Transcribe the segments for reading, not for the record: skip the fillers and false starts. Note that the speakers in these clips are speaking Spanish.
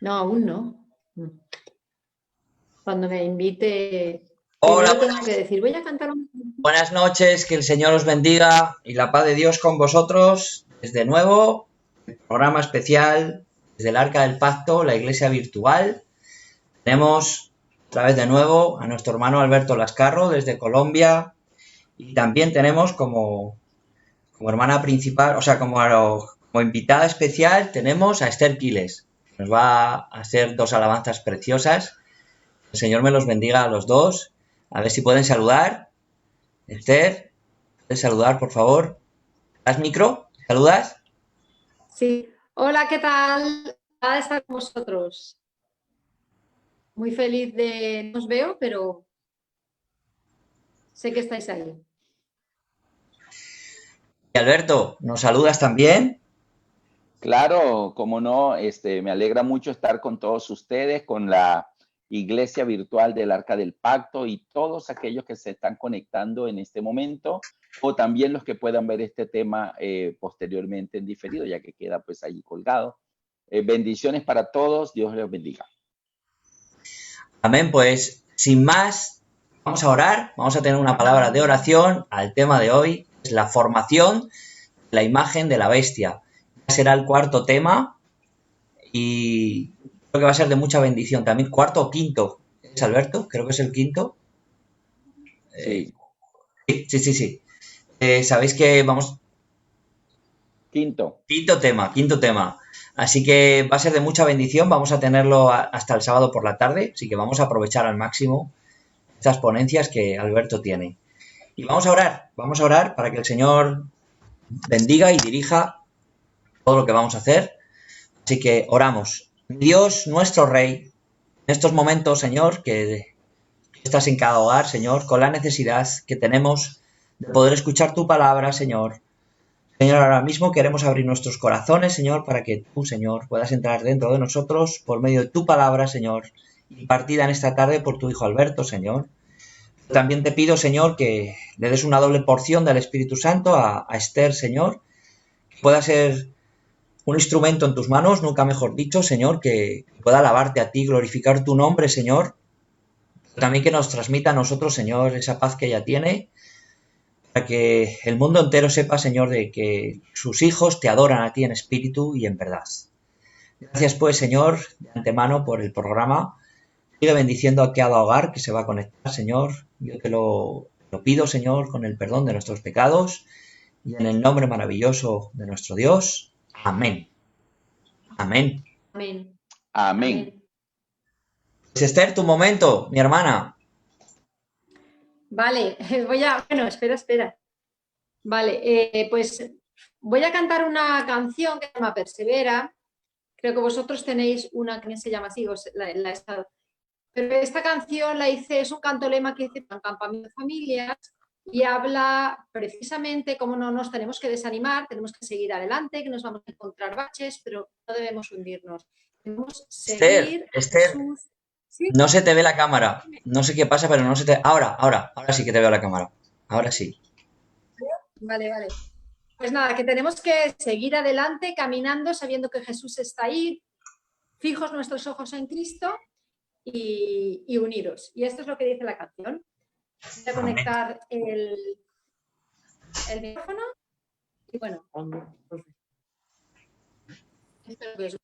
No, aún no. Cuando me invite, Hola, primero tengo que decir, voy a cantar un... buenas noches, que el Señor os bendiga y la paz de Dios con vosotros. Desde nuevo, el programa especial desde el Arca del Pacto, la iglesia virtual. Tenemos otra vez de nuevo a nuestro hermano Alberto Lascarro desde Colombia y también tenemos como hermana principal, o sea, como invitada especial, tenemos a Esther Quiles. Nos va a hacer dos alabanzas preciosas. El Señor me los bendiga a los dos. A ver si pueden saludar. Esther, ¿puedes saludar, por favor? ¿Das micro? ¿Saludas? Sí. Hola, ¿qué tal? Nada de estar con vosotros. Muy feliz de... No os veo, pero sé que estáis ahí. Y Alberto, ¿nos saludas también? Claro, como no, me alegra mucho estar con todos ustedes, con la iglesia virtual del Arca del Pacto y todos aquellos que se están conectando en este momento, o también los que puedan ver este tema posteriormente en diferido, ya que queda pues allí colgado. Bendiciones para todos, Dios les bendiga. Amén, pues sin más, vamos a orar, vamos a tener una palabra de oración al tema de hoy, es la formación de la imagen de la bestia. Ya será el cuarto tema y creo que va a ser de mucha bendición. También cuarto o quinto, ¿es Alberto? Creo que es el quinto. Sí. Sí. Sabéis que vamos... Quinto. Quinto tema. Así que va a ser de mucha bendición, vamos a tenerlo hasta el sábado por la tarde, así que vamos a aprovechar al máximo estas ponencias que Alberto tiene. Y vamos a orar para que el Señor bendiga y dirija todo lo que vamos a hacer. Así que oramos. Dios, nuestro Rey, en estos momentos, Señor, que estás en cada hogar, Señor, con la necesidad que tenemos de poder escuchar tu palabra, Señor. Señor, ahora mismo queremos abrir nuestros corazones, Señor, para que tú, Señor, puedas entrar dentro de nosotros por medio de tu palabra, Señor, impartida en esta tarde por tu Hijo Alberto, Señor. También te pido, Señor, que le des una doble porción del Espíritu Santo a Esther, Señor, que pueda ser un instrumento en tus manos, nunca mejor dicho, Señor, que pueda alabarte a ti, glorificar tu nombre, Señor, pero también que nos transmita a nosotros, Señor, esa paz que ella tiene, para que el mundo entero sepa, Señor, de que sus hijos te adoran a ti en espíritu y en verdad. Gracias, pues, Señor, de antemano por el programa. Sigue bendiciendo a cada hogar que se va a conectar, Señor. Yo te lo pido, Señor, con el perdón de nuestros pecados y en el nombre maravilloso de nuestro Dios. Amén. Amén. Amén. Amén. Pues Esther, tu momento, mi hermana. Vale, bueno, espera. Vale, pues voy a cantar una canción que se llama Persevera. Creo que vosotros tenéis una que se llama así, la he estado. Pero esta canción la hice, es un canto-lema que hice para un campamento de familias y habla precisamente cómo no nos tenemos que desanimar, tenemos que seguir adelante, que nos vamos a encontrar baches, pero no debemos hundirnos. Debemos seguir a Esther, Jesús. ¿Sí? no se te ve la cámara. No sé qué pasa, pero no se te... Ahora sí que te veo la cámara. Ahora sí. Vale. Pues nada, que tenemos que seguir adelante caminando sabiendo que Jesús está ahí, fijos nuestros ojos en Cristo y unidos. Y esto es lo que dice la canción. Voy a conectar el micrófono y bueno. Espero que os...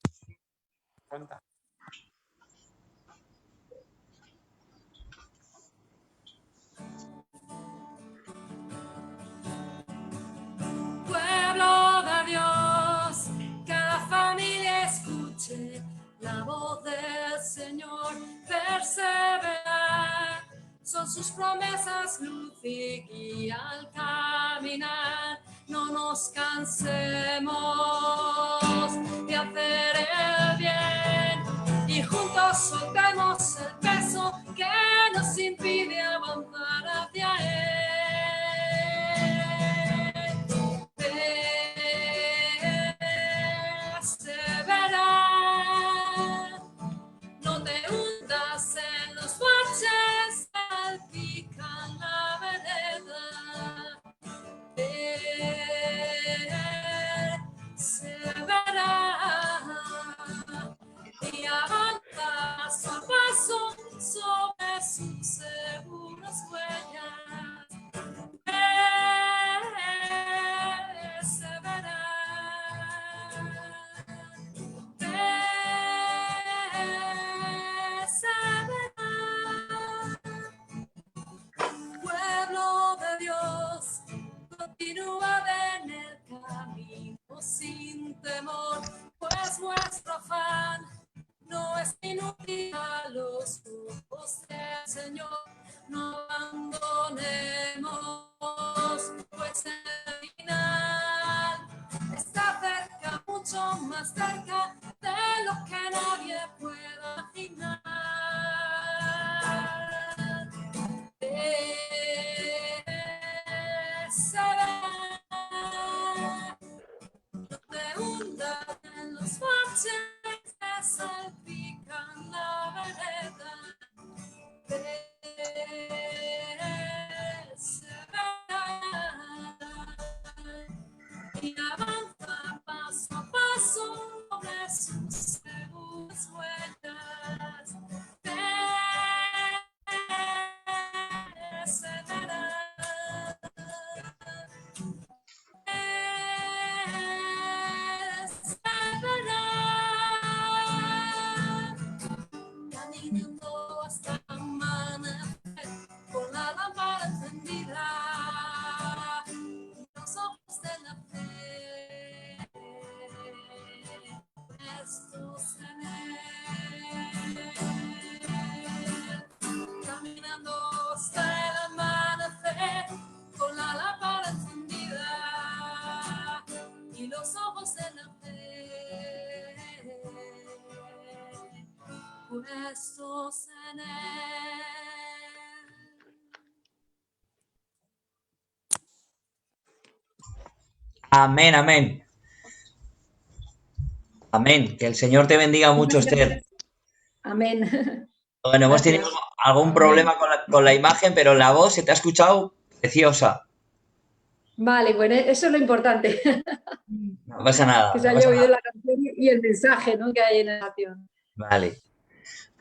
Pueblo de Dios, que la familia escuche la voz del Señor, perseverar, son sus promesas luz y guía al caminar, no nos cansemos de hacer el bien y juntos soltemos el peso que nos impide avanzar hacia él. Persevera, no te hundas en los baches, salpican la vereda. Persevera y avanza. paso a paso sobre sus seguras huellas. Pueblo de Dios, continúa en el camino sin temor, pues nuestro afán no es inútil a los ojos del Señor. No abandonemos, pues el final está cerca, mucho más cerca de lo que nadie pueda imaginar. No te hundas en los baches que salpican la vereda. Y avanza paso a paso sobre sus seguras huellas. Caminando hasta amanecer con la lámpara encendida y los ojos de la fe puestos en él. Caminando hasta el amanecer con la lámpara encendida y los ojos de la fe puestos en él. Amén, amén. Amén. Que el Señor te bendiga mucho, Esther. Amén. Bueno, hemos Gracias. tenido algún Amén. problema con la imagen, pero la voz se te ha escuchado preciosa. Vale, bueno, eso es lo importante, No pasa nada, que se no haya pasa oído nada. la canción y el mensaje, ¿no?, que hay en la canción. Vale.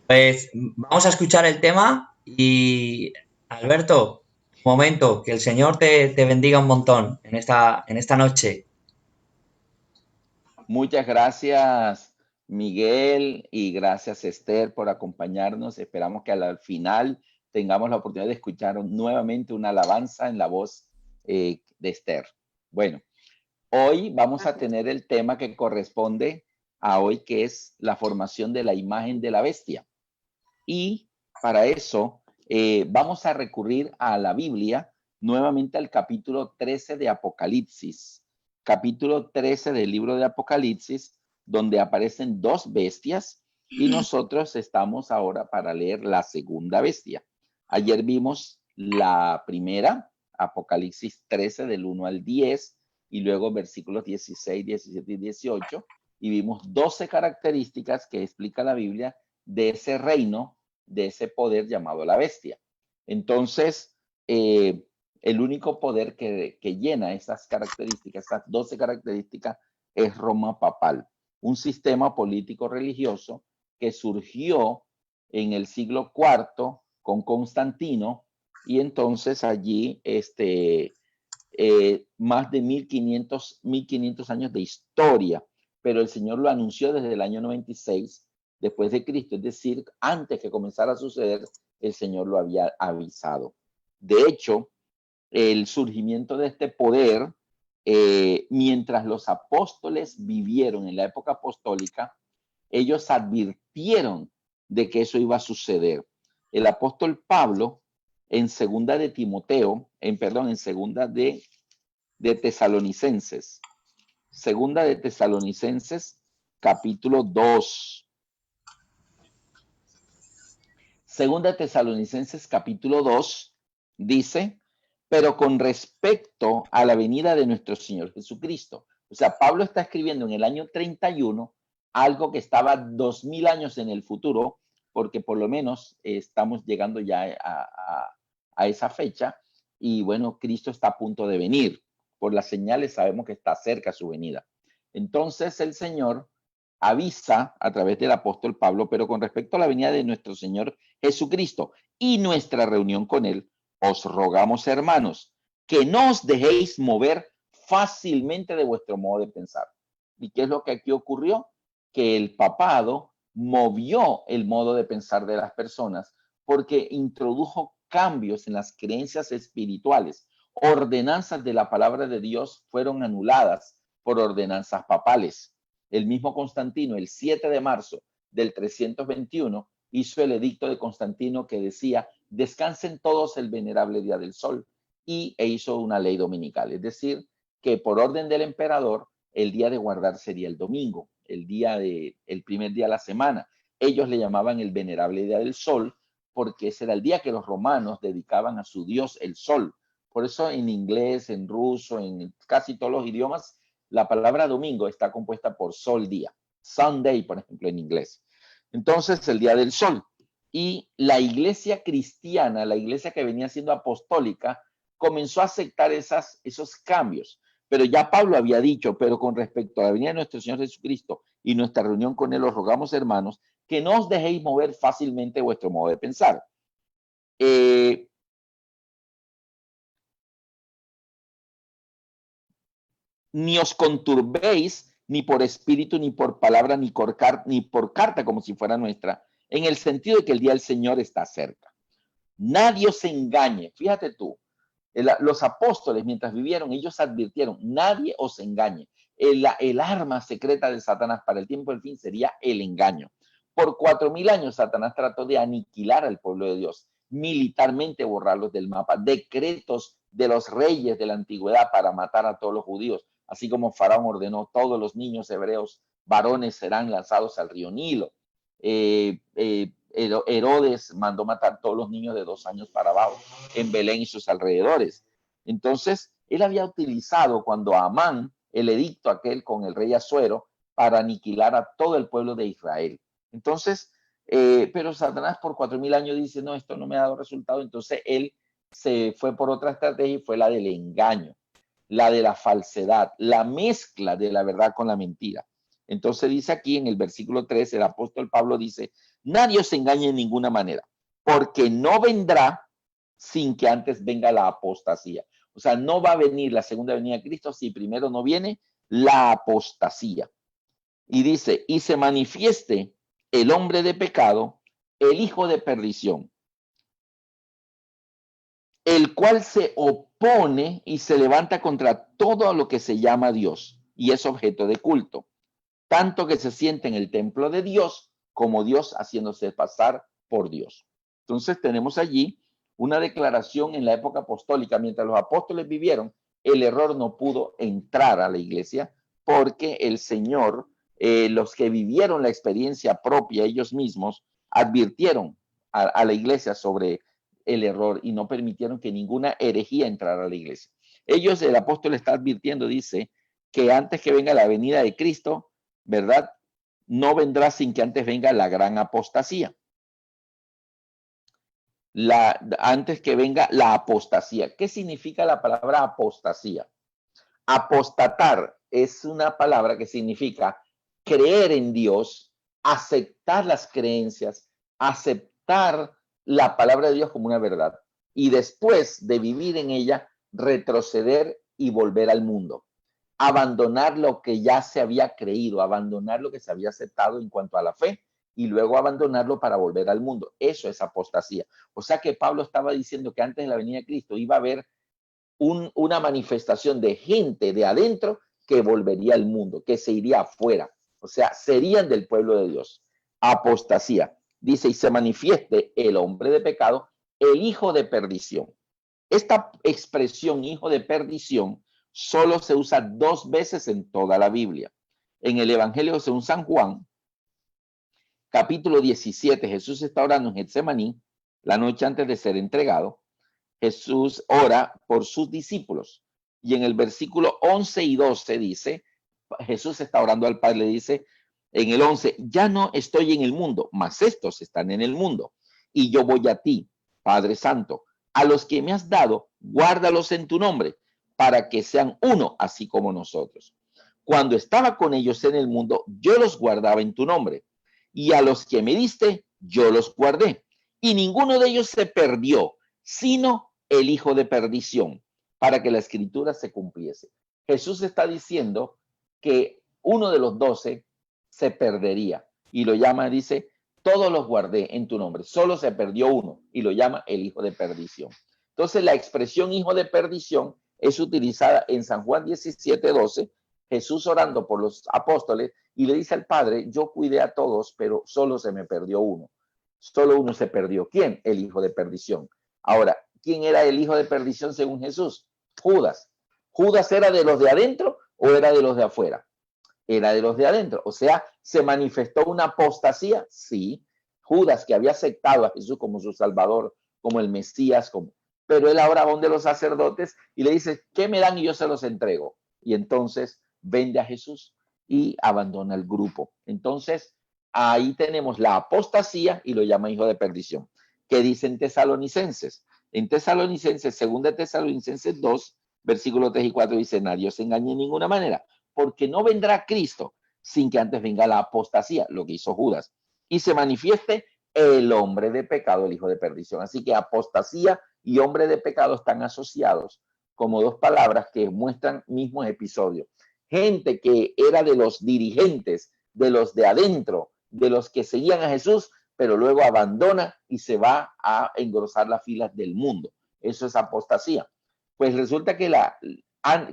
Pues vamos a escuchar el tema y, Alberto, un momento, que el Señor te bendiga un montón en esta noche. Muchas gracias, Miguel, y gracias, Esther, por acompañarnos. Esperamos que al final tengamos la oportunidad de escuchar nuevamente una alabanza en la voz de Esther. Bueno, hoy vamos a tener el tema que corresponde a hoy, que es la formación de la imagen de la bestia. Y para eso vamos a recurrir a la Biblia, nuevamente al capítulo 13 de Apocalipsis. Capítulo 13 del libro de Apocalipsis, donde aparecen dos bestias y nosotros estamos ahora para leer la segunda bestia. Ayer vimos la primera, Apocalipsis 13 del 1 al 10, y luego versículos 16, 17 y 18, y vimos 12 características que explica la Biblia de ese reino, de ese poder llamado la bestia. Entonces, el único poder que llena esas características, esas 12 características, es Roma papal, un sistema político religioso que surgió en el siglo IV con Constantino, y entonces allí más de 1500 años de historia, pero el Señor lo anunció desde el año 96 después de Cristo, es decir, antes que comenzara a suceder, el Señor lo había avisado. De hecho, el surgimiento de este poder, mientras los apóstoles vivieron en la época apostólica, ellos advirtieron de que eso iba a suceder. El apóstol Pablo, en segunda de Timoteo, en segunda de Tesalonicenses, segunda de Tesalonicenses, capítulo 2. Segunda de Tesalonicenses, capítulo 2, dice: pero con respecto a la venida de nuestro Señor Jesucristo. O sea, Pablo está escribiendo en el año 31 algo que estaba 2000 años en el futuro, porque por lo menos estamos llegando ya a esa fecha, y bueno, Cristo está a punto de venir. Por las señales sabemos que está cerca su venida. Entonces el Señor avisa a través del apóstol Pablo, pero con respecto a la venida de nuestro Señor Jesucristo y nuestra reunión con Él, os rogamos, hermanos, que no os dejéis mover fácilmente de vuestro modo de pensar. ¿Y qué es lo que aquí ocurrió? Que el papado movió el modo de pensar de las personas porque introdujo cambios en las creencias espirituales. Ordenanzas de la palabra de Dios fueron anuladas por ordenanzas papales. El mismo Constantino, el 7 de marzo del 321, hizo el edicto de Constantino que decía, descansen todos el venerable día del sol, e hizo una ley dominical. Es decir, que por orden del emperador, el día de guardar sería el domingo, el primer día de la semana. Ellos le llamaban el venerable día del sol, porque ese era el día que los romanos dedicaban a su dios, el sol. Por eso en inglés, en ruso, en casi todos los idiomas, la palabra domingo está compuesta por sol día. Sunday, por ejemplo, en inglés. Entonces, el día del sol. Y la iglesia cristiana, la iglesia que venía siendo apostólica, comenzó a aceptar esos cambios. Pero ya Pablo había dicho, pero con respecto a la venida de nuestro Señor Jesucristo y nuestra reunión con Él, os rogamos, hermanos, que no os dejéis mover fácilmente vuestro modo de pensar. Ni os conturbéis, ni por espíritu, ni por palabra, ni por carta como si fuera nuestra, en el sentido de que el día del Señor está cerca. Nadie os engañe. Fíjate tú, los apóstoles mientras vivieron, ellos advirtieron, nadie os engañe. El arma secreta de Satanás para el tiempo del fin sería el engaño. Por 4000 años Satanás trató de aniquilar al pueblo de Dios, militarmente borrarlos del mapa, decretos de los reyes de la antigüedad para matar a todos los judíos, así como Faraón ordenó, todos los niños hebreos varones serán lanzados al río Nilo. Herodes mandó matar todos los niños de 2 años para abajo en Belén y sus alrededores. Entonces, él había utilizado cuando Amán, el edicto aquel con el rey Asuero, para aniquilar a todo el pueblo de Israel. Entonces, pero Satanás por 4000 años dice, no, esto no me ha dado resultado. Entonces, él se fue por otra estrategia y fue la del engaño, la de la falsedad, la mezcla de la verdad con la mentira. Entonces dice aquí en el versículo 3, el apóstol Pablo dice, nadie os engañe en ninguna manera, porque no vendrá sin que antes venga la apostasía. O sea, no va a venir la segunda venida de Cristo si primero no viene la apostasía. Y dice, y se manifieste el hombre de pecado, el hijo de perdición, el cual se opone y se levanta contra todo lo que se llama Dios y es objeto de culto, tanto que se siente en el templo de Dios como Dios haciéndose pasar por Dios. Entonces tenemos allí una declaración en la época apostólica. Mientras los apóstoles vivieron, el error no pudo entrar a la iglesia porque el Señor, los que vivieron la experiencia propia ellos mismos, advirtieron a la iglesia sobre el error y no permitieron que ninguna herejía entrara a la iglesia. Ellos, el apóstol está advirtiendo, dice, que antes que venga la venida de Cristo, ¿verdad? No vendrá sin que antes venga la gran apostasía. Antes que venga la apostasía. ¿Qué significa la palabra apostasía? Apostatar es una palabra que significa creer en Dios, aceptar las creencias, aceptar la palabra de Dios como una verdad y después de vivir en ella, retroceder y volver al mundo. Abandonar lo que ya se había creído, abandonar lo que se había aceptado en cuanto a la fe y luego abandonarlo para volver al mundo. Eso es apostasía. O sea que Pablo estaba diciendo que antes de la venida de Cristo iba a haber una manifestación de gente de adentro que volvería al mundo, que se iría afuera. O sea, serían del pueblo de Dios. Apostasía. Dice, y se manifieste el hombre de pecado, el hijo de perdición. Esta expresión, hijo de perdición, solo se usa 2 veces en toda la Biblia. En el Evangelio según San Juan, capítulo 17, Jesús está orando en Getsemaní, la noche antes de ser entregado. Jesús ora por sus discípulos. Y en el versículo 11 y 12 dice, Jesús está orando al Padre, le dice, en el 11, ya no estoy en el mundo, mas estos están en el mundo. Y yo voy a ti, Padre Santo, a los que me has dado, guárdalos en tu nombre, para que sean uno, así como nosotros. cuando estaba con ellos en el mundo, yo los guardaba en tu nombre. Y a los que me diste, yo los guardé. Y ninguno de ellos se perdió, sino el hijo de perdición, para que la escritura se cumpliese. Jesús está diciendo que uno de los 12 se perdería. Y lo llama, dice, todos los guardé en tu nombre. Solo se perdió uno y lo llama el hijo de perdición. Entonces la expresión hijo de perdición es utilizada en San Juan 17:12, Jesús orando por los apóstoles y le dice al Padre, yo cuidé a todos, pero solo se me perdió uno. Solo uno se perdió. ¿Quién? El hijo de perdición. Ahora, ¿quién era el hijo de perdición según Jesús? Judas. ¿Judas era de los de adentro o era de los de afuera? Era de los de adentro. O sea, ¿se manifestó una apostasía? Sí. Judas, que había aceptado a Jesús como su Salvador, como el Mesías, pero él ahora va donde los sacerdotes y le dice, ¿qué me dan? Y yo se los entrego. Y entonces vende a Jesús y abandona el grupo. Entonces, ahí tenemos la apostasía y lo llama hijo de perdición. ¿Qué dicen Tesalonicenses? En Tesalonicenses, 2 Tesalonicenses 2, versículos 3 y 4 dice, nadie os engañe en ninguna manera, porque no vendrá Cristo sin que antes venga la apostasía, lo que hizo Judas, y se manifieste el hombre de pecado, el hijo de perdición. Así que apostasía y hombre de pecado están asociados como dos palabras que muestran mismos episodios. Gente que era de los dirigentes, de los de adentro, de los que seguían a Jesús, pero luego abandona y se va a engrosar las filas del mundo. Eso es apostasía. Pues resulta que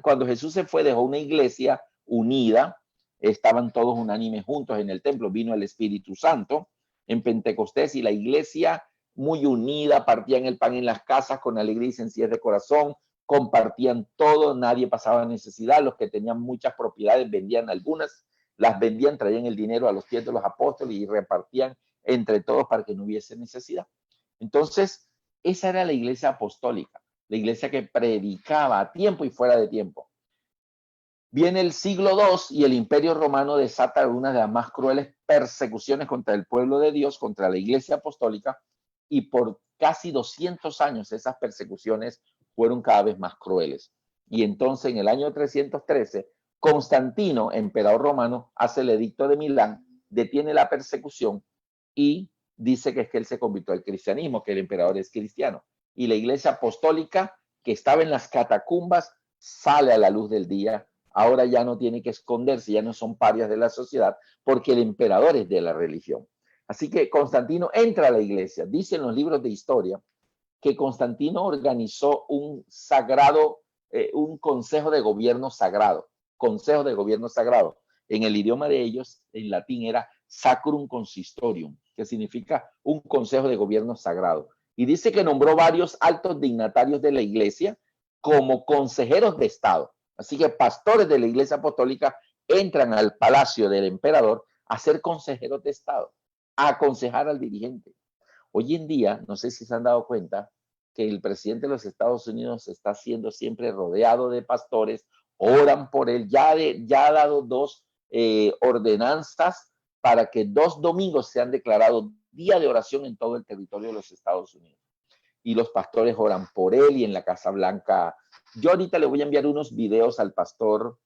cuando Jesús se fue, dejó una iglesia unida, estaban todos unánimes juntos en el templo, vino el Espíritu Santo en Pentecostés y la iglesia muy unida, partían el pan en las casas con alegría y sencillez de corazón, compartían todo, nadie pasaba necesidad, los que tenían muchas propiedades vendían algunas, las vendían, traían el dinero a los pies de los apóstoles y repartían entre todos para que no hubiese necesidad. Entonces, esa era la iglesia apostólica, la iglesia que predicaba a tiempo y fuera de tiempo. Viene el siglo II y el Imperio Romano desata una de las más crueles persecuciones contra el pueblo de Dios, contra la iglesia apostólica, y por casi 200 años esas persecuciones fueron cada vez más crueles. Y entonces en el año 313, Constantino, emperador romano, hace el edicto de Milán, detiene la persecución y dice que es que él se convirtió al cristianismo, que el emperador es cristiano. Y la iglesia apostólica, que estaba en las catacumbas, sale a la luz del día. Ahora ya no tiene que esconderse, ya no son parias de la sociedad, porque el emperador es de la religión. Así que Constantino entra a la iglesia. Dicen los libros de historia que Constantino organizó un consejo de gobierno sagrado. Consejo de gobierno sagrado. En el idioma de ellos, en latín, era Sacrum Consistorium, que significa un consejo de gobierno sagrado. Y dice que nombró varios altos dignatarios de la iglesia como consejeros de Estado. Así que pastores de la iglesia apostólica entran al palacio del emperador a ser consejeros de Estado, a aconsejar al dirigente. Hoy en día, no sé si se han dado cuenta, que el presidente de los Estados Unidos está siendo siempre rodeado de pastores, oran por él, ya ha dado 2 ordenanzas para que 2 domingos sean declarados día de oración en todo el territorio de los Estados Unidos. Y los pastores oran por él y en la Casa Blanca. Yo ahorita le voy a enviar unos videos al pastor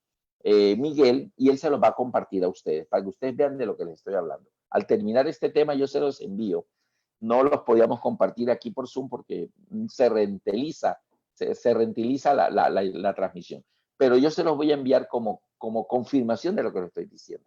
Miguel y él se los va a compartir a ustedes para que ustedes vean de lo que les estoy hablando. Al terminar este tema yo se los envío. No los podíamos compartir aquí por Zoom porque se rentiliza la transmisión. Pero yo se los voy a enviar como confirmación de lo que les estoy diciendo.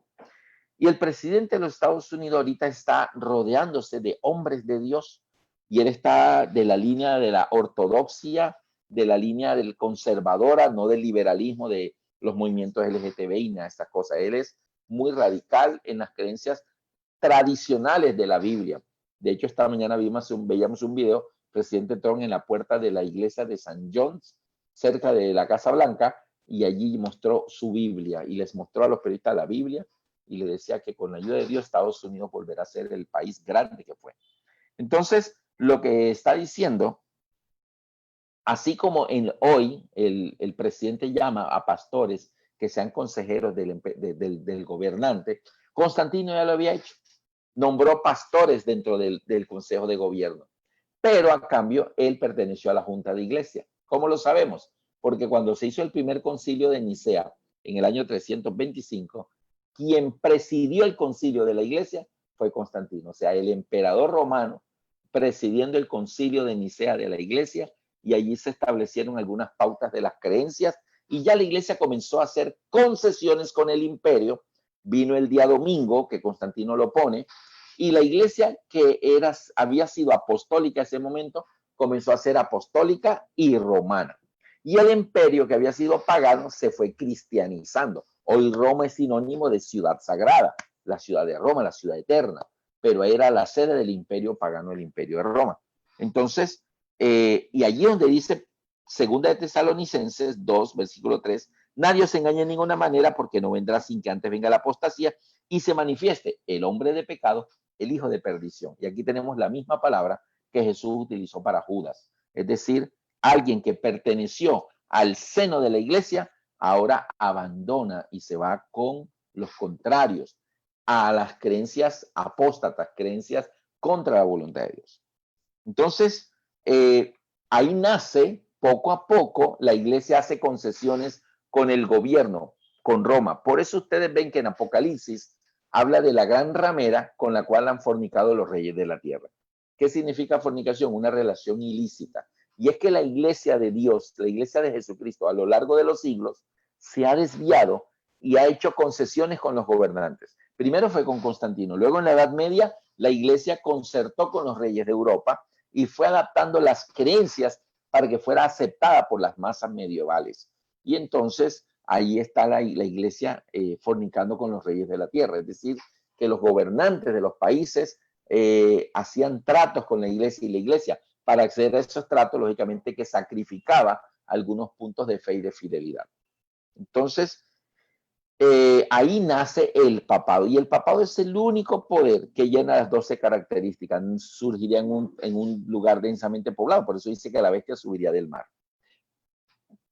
Y el presidente de los Estados Unidos ahorita está rodeándose de hombres de Dios y él está de la línea de la ortodoxia, de la línea del conservadora, no del liberalismo de los movimientos LGTBI y nada de estas cosas. Él es muy radical en las creencias tradicionales de la Biblia. De hecho, esta mañana veíamos un video, presidente Trump en la puerta de la iglesia de St. John's, cerca de la Casa Blanca, y allí mostró su Biblia y les mostró a los periodistas la Biblia y le decía que con la ayuda de Dios Estados Unidos volverá a ser el país grande que fue. Entonces, lo que está diciendo, así como hoy el presidente llama a pastores que sean consejeros del gobernante, Constantino ya lo había hecho. Nombró pastores dentro del Consejo de Gobierno. Pero a cambio, él perteneció a la Junta de Iglesia. ¿Cómo lo sabemos? Porque cuando se hizo el primer concilio de Nicea, en el año 325, quien presidió el concilio de la iglesia fue Constantino, o sea, el emperador romano presidiendo el concilio de Nicea de la iglesia, y allí se establecieron algunas pautas de las creencias, y ya la iglesia comenzó a hacer concesiones con el imperio. Vino el día domingo, que Constantino lo pone, y la iglesia que había sido apostólica en ese momento, comenzó a ser apostólica y romana. Y el imperio que había sido pagano se fue cristianizando. Hoy Roma es sinónimo de ciudad sagrada, la ciudad de Roma, la ciudad eterna, pero era la sede del imperio pagano, el imperio de Roma. Entonces, y allí donde dice Segunda de Tesalonicenses 2, versículo 3, nadie os engañe de ninguna manera, porque no vendrá sin que antes venga la apostasía y se manifieste el hombre de pecado, el hijo de perdición. Y aquí tenemos la misma palabra que Jesús utilizó para Judas. Es decir, alguien que perteneció al seno de la iglesia, ahora abandona y se va con los contrarios a las creencias apóstatas, creencias contra la voluntad de Dios. Entonces, ahí nace, poco a poco, la iglesia hace concesiones con el gobierno, con Roma. Por eso ustedes ven que en Apocalipsis habla de la gran ramera con la cual han fornicado los reyes de la tierra. ¿Qué significa fornicación? Una relación ilícita. Y es que la iglesia de Dios, la iglesia de Jesucristo, a lo largo de los siglos, se ha desviado y ha hecho concesiones con los gobernantes. Primero fue con Constantino, luego en la Edad Media la iglesia concertó con los reyes de Europa y fue adaptando las creencias para que fuera aceptada por las masas medievales. Y entonces ahí está la iglesia fornicando con los reyes de la tierra, es decir, que los gobernantes de los países hacían tratos con la iglesia, y la iglesia, para acceder a esos tratos, lógicamente que sacrificaba algunos puntos de fe y de fidelidad. Entonces, ahí nace el papado, y el papado es el único poder que llena las 12 características. Surgiría en un lugar densamente poblado, por eso dice que la bestia subiría del mar.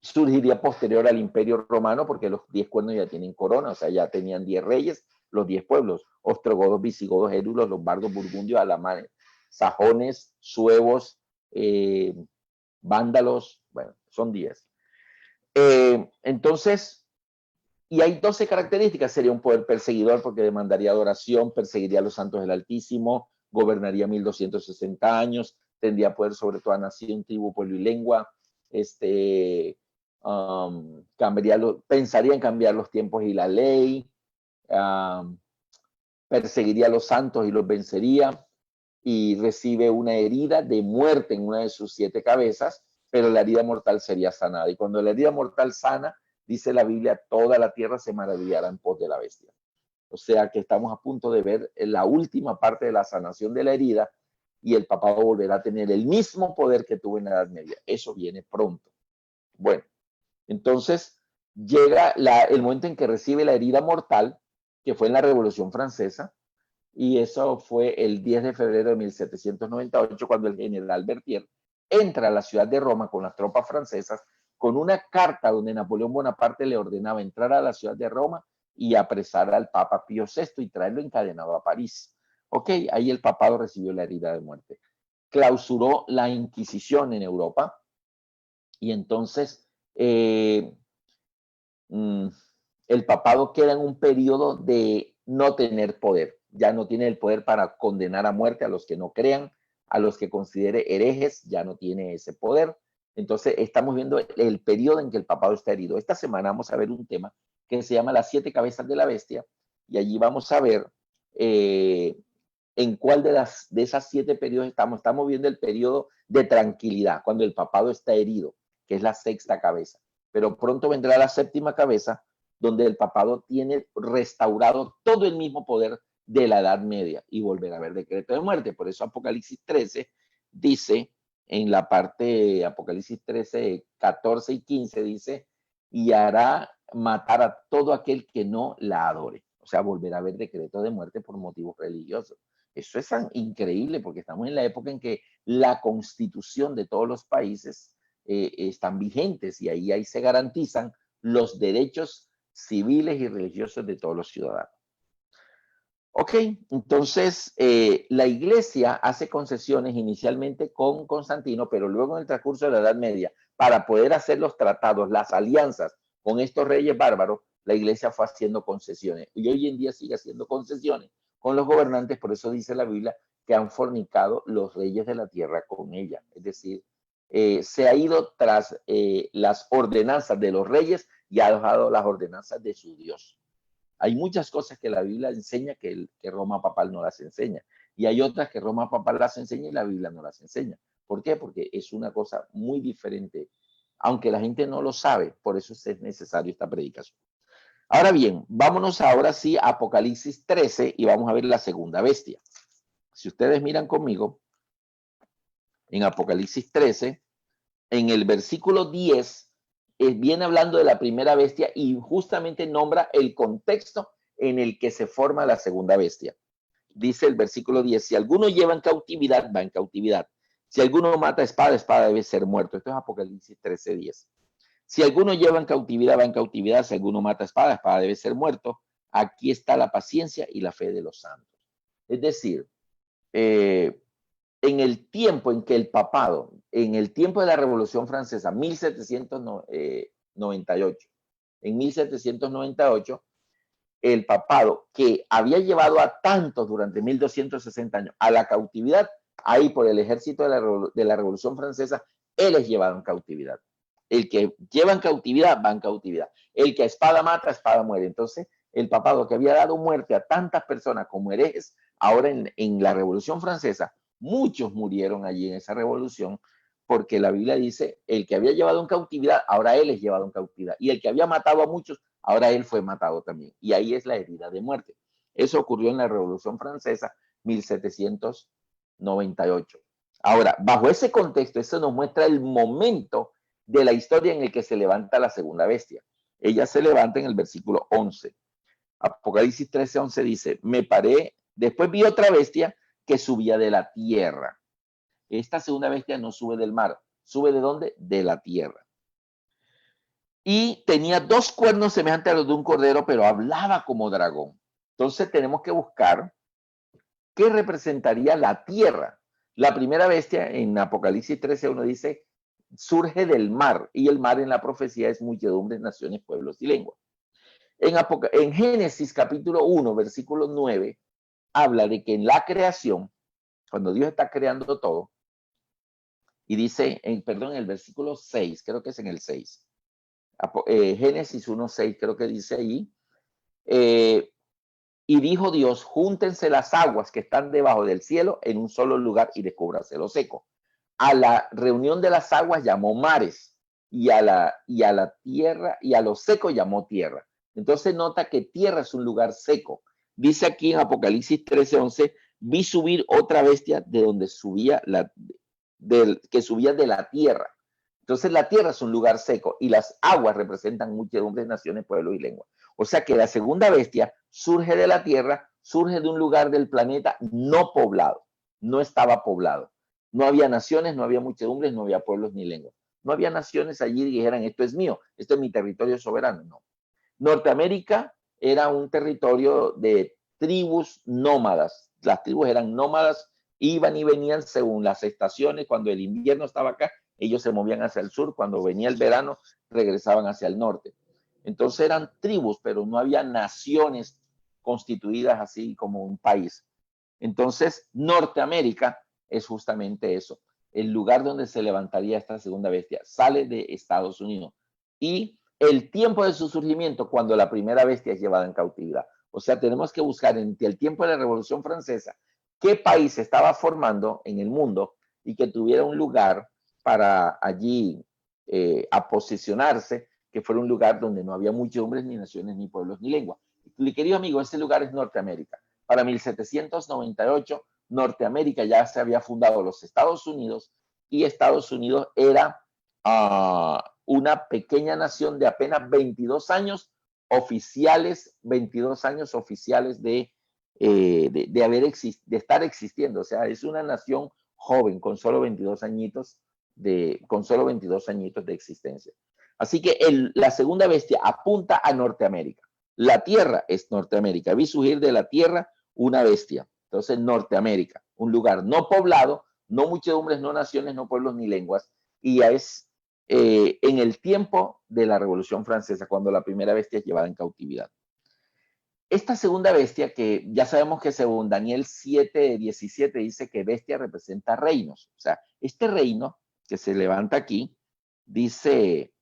Surgiría posterior al imperio romano, porque los 10 cuernos ya tienen corona, o sea, ya tenían 10 reyes, los 10 pueblos: ostrogodos, visigodos, érulos, lombardos, burgundios, alamanes, sajones, suevos, vándalos, bueno, son 10. Entonces, y hay 12 características. Sería un poder perseguidor, porque demandaría adoración, perseguiría a los santos del Altísimo, gobernaría 1260 años, tendría poder sobre toda nación, tribu, pueblo y lengua, pensaría en cambiar los tiempos y la ley, perseguiría a los santos y los vencería, y recibe una herida de muerte en una de sus 7 cabezas, pero la herida mortal sería sanada. Y cuando la herida mortal sana, dice la Biblia, toda la tierra se maravillará en pos de la bestia. O sea que estamos a punto de ver la última parte de la sanación de la herida, y el papado volverá a tener el mismo poder que tuvo en la Edad Media. Eso viene pronto. Bueno, entonces llega el momento en que recibe la herida mortal, que fue en la Revolución Francesa, y eso fue el 10 de febrero de 1798, cuando el general Berthier entra a la ciudad de Roma con las tropas francesas, con una carta donde Napoleón Bonaparte le ordenaba entrar a la ciudad de Roma y apresar al Papa Pío VI y traerlo encadenado a París. Ok, ahí el papado recibió la herida de muerte. Clausuró la Inquisición en Europa, y entonces el papado queda en un periodo de no tener poder. Ya no tiene el poder para condenar a muerte a los que no crean, a los que considere herejes, ya no tiene ese poder. Entonces estamos viendo el periodo en que el papado está herido. Esta semana vamos a ver un tema que se llama las 7 cabezas de la bestia, y allí vamos a ver en cuál de esas 7 periodos estamos. Estamos viendo el periodo de tranquilidad, cuando el papado está herido, que es la 6ª cabeza. Pero pronto vendrá la 7ª cabeza, donde el papado tiene restaurado todo el mismo poder de la Edad Media, y volverá a haber decreto de muerte. Por eso Apocalipsis 13 dice, en la parte Apocalipsis 13, 14 y 15, dice, y hará matar a todo aquel que no la adore. O sea, volverá a haber decreto de muerte por motivos religiosos. Eso es tan increíble, porque estamos en la época en que la constitución de todos los países están vigentes, y ahí se garantizan los derechos civiles y religiosos de todos los ciudadanos. Ok, entonces la iglesia hace concesiones inicialmente con Constantino, pero luego en el transcurso de la Edad Media, para poder hacer los tratados, las alianzas con estos reyes bárbaros, la iglesia fue haciendo concesiones. Y hoy en día sigue haciendo concesiones con los gobernantes, por eso dice la Biblia que han fornicado los reyes de la tierra con ella. Es decir, se ha ido tras las ordenanzas de los reyes y ha dejado las ordenanzas de su Dios. Hay muchas cosas que la Biblia enseña que Roma papal no las enseña. Y hay otras que Roma papal las enseña y la Biblia no las enseña. ¿Por qué? Porque es una cosa muy diferente. Aunque la gente no lo sabe, por eso es necesario esta predicación. Ahora bien, vámonos ahora sí a Apocalipsis 13 y vamos a ver la segunda bestia. Si ustedes miran conmigo, en Apocalipsis 13, en el versículo 10, viene hablando de la primera bestia y justamente nombra el contexto en el que se forma la segunda bestia. Dice el versículo 10, si alguno lleva en cautividad, va en cautividad. Si alguno mata espada, espada debe ser muerto. Esto es Apocalipsis 13, 10. Si alguno lleva en cautividad, va en cautividad. Si alguno mata espada, espada debe ser muerto. Aquí está la paciencia y la fe de los santos. Es decir, en el tiempo en que el papado, en el tiempo de la Revolución Francesa, 1798, en 1798, el papado que había llevado a tantos durante 1260 años a la cautividad, ahí por el ejército de la Revolución Francesa, él es llevado en cautividad. El que lleva en cautividad, va en cautividad. El que a espada mata, a espada muere. Entonces, el papado que había dado muerte a tantas personas como herejes, ahora en la Revolución Francesa, muchos murieron allí en esa revolución, porque la Biblia dice, el que había llevado en cautividad, ahora él es llevado en cautividad. Y el que había matado a muchos, ahora él fue matado también. Y ahí es la herida de muerte. Eso ocurrió en la Revolución Francesa, 1798. Ahora, bajo ese contexto, eso nos muestra el momento de la historia en el que se levanta la segunda bestia. Ella se levanta en el versículo 11. Apocalipsis 13:11 dice, me paré, después vi otra bestia que subía de la tierra. Esta segunda bestia no sube del mar. ¿Sube de dónde? De la tierra. Y tenía 2 cuernos semejantes a los de un cordero, pero hablaba como dragón. Entonces tenemos que buscar qué representaría la tierra. La primera bestia en Apocalipsis 13:1 dice, surge del mar, y el mar en la profecía es muchedumbres, naciones, pueblos y lenguas. En Génesis capítulo 1, versículo 9, habla de que en la creación, cuando Dios está creando todo, y dice, en el versículo 6, creo que es en el 6, Génesis 1:6, creo que dice ahí, y dijo Dios, júntense las aguas que están debajo del cielo en un solo lugar y descúbrase lo seco. A la reunión de las aguas llamó mares, y a la tierra, y a lo seco llamó tierra. Entonces nota que tierra es un lugar seco. Dice aquí en Apocalipsis 13:11, vi subir otra bestia de donde subía que subía de la tierra. Entonces la tierra es un lugar seco y las aguas representan muchedumbres, naciones, pueblos y lenguas. O sea que la segunda bestia surge de la tierra, surge de un lugar del planeta no poblado, no estaba poblado. No había naciones, no había muchedumbres, no había pueblos ni lenguas. No había naciones allí que dijeran, esto es mío, esto es mi territorio soberano. No. Norteamérica era un territorio de tribus nómadas. Las tribus eran nómadas, iban y venían según las estaciones. Cuando el invierno estaba acá, ellos se movían hacia el sur. Cuando venía el verano, regresaban hacia el norte. Entonces eran tribus, pero no había naciones constituidas así como un país. Entonces, Norteamérica es justamente eso, el lugar donde se levantaría esta segunda bestia. Sale de Estados Unidos. Y el tiempo de su surgimiento, cuando la primera bestia es llevada en cautividad. O sea, tenemos que buscar entre el tiempo de la Revolución Francesa qué país se estaba formando en el mundo y que tuviera un lugar para allí a posicionarse, que fuera un lugar donde no había muchedumbres, ni naciones, ni pueblos, ni lengua. Mi querido amigo, ese lugar es Norteamérica. Para 1798, Norteamérica ya se había fundado los Estados Unidos y Estados Unidos era una pequeña nación de apenas 22 años oficiales, 22 años oficiales de estar existiendo. O sea, es una nación joven con solo 22 añitos de existencia. Así que la segunda bestia apunta a Norteamérica. La tierra es Norteamérica. Vi surgir de la tierra una bestia. Entonces, Norteamérica, un lugar no poblado, no muchedumbres, no naciones, no pueblos ni lenguas. Y es en el tiempo de la Revolución Francesa, cuando la primera bestia es llevada en cautividad. Esta segunda bestia, que ya sabemos que según Daniel 7:17 dice que bestia representa reinos. O sea, este reino que se levanta aquí, dice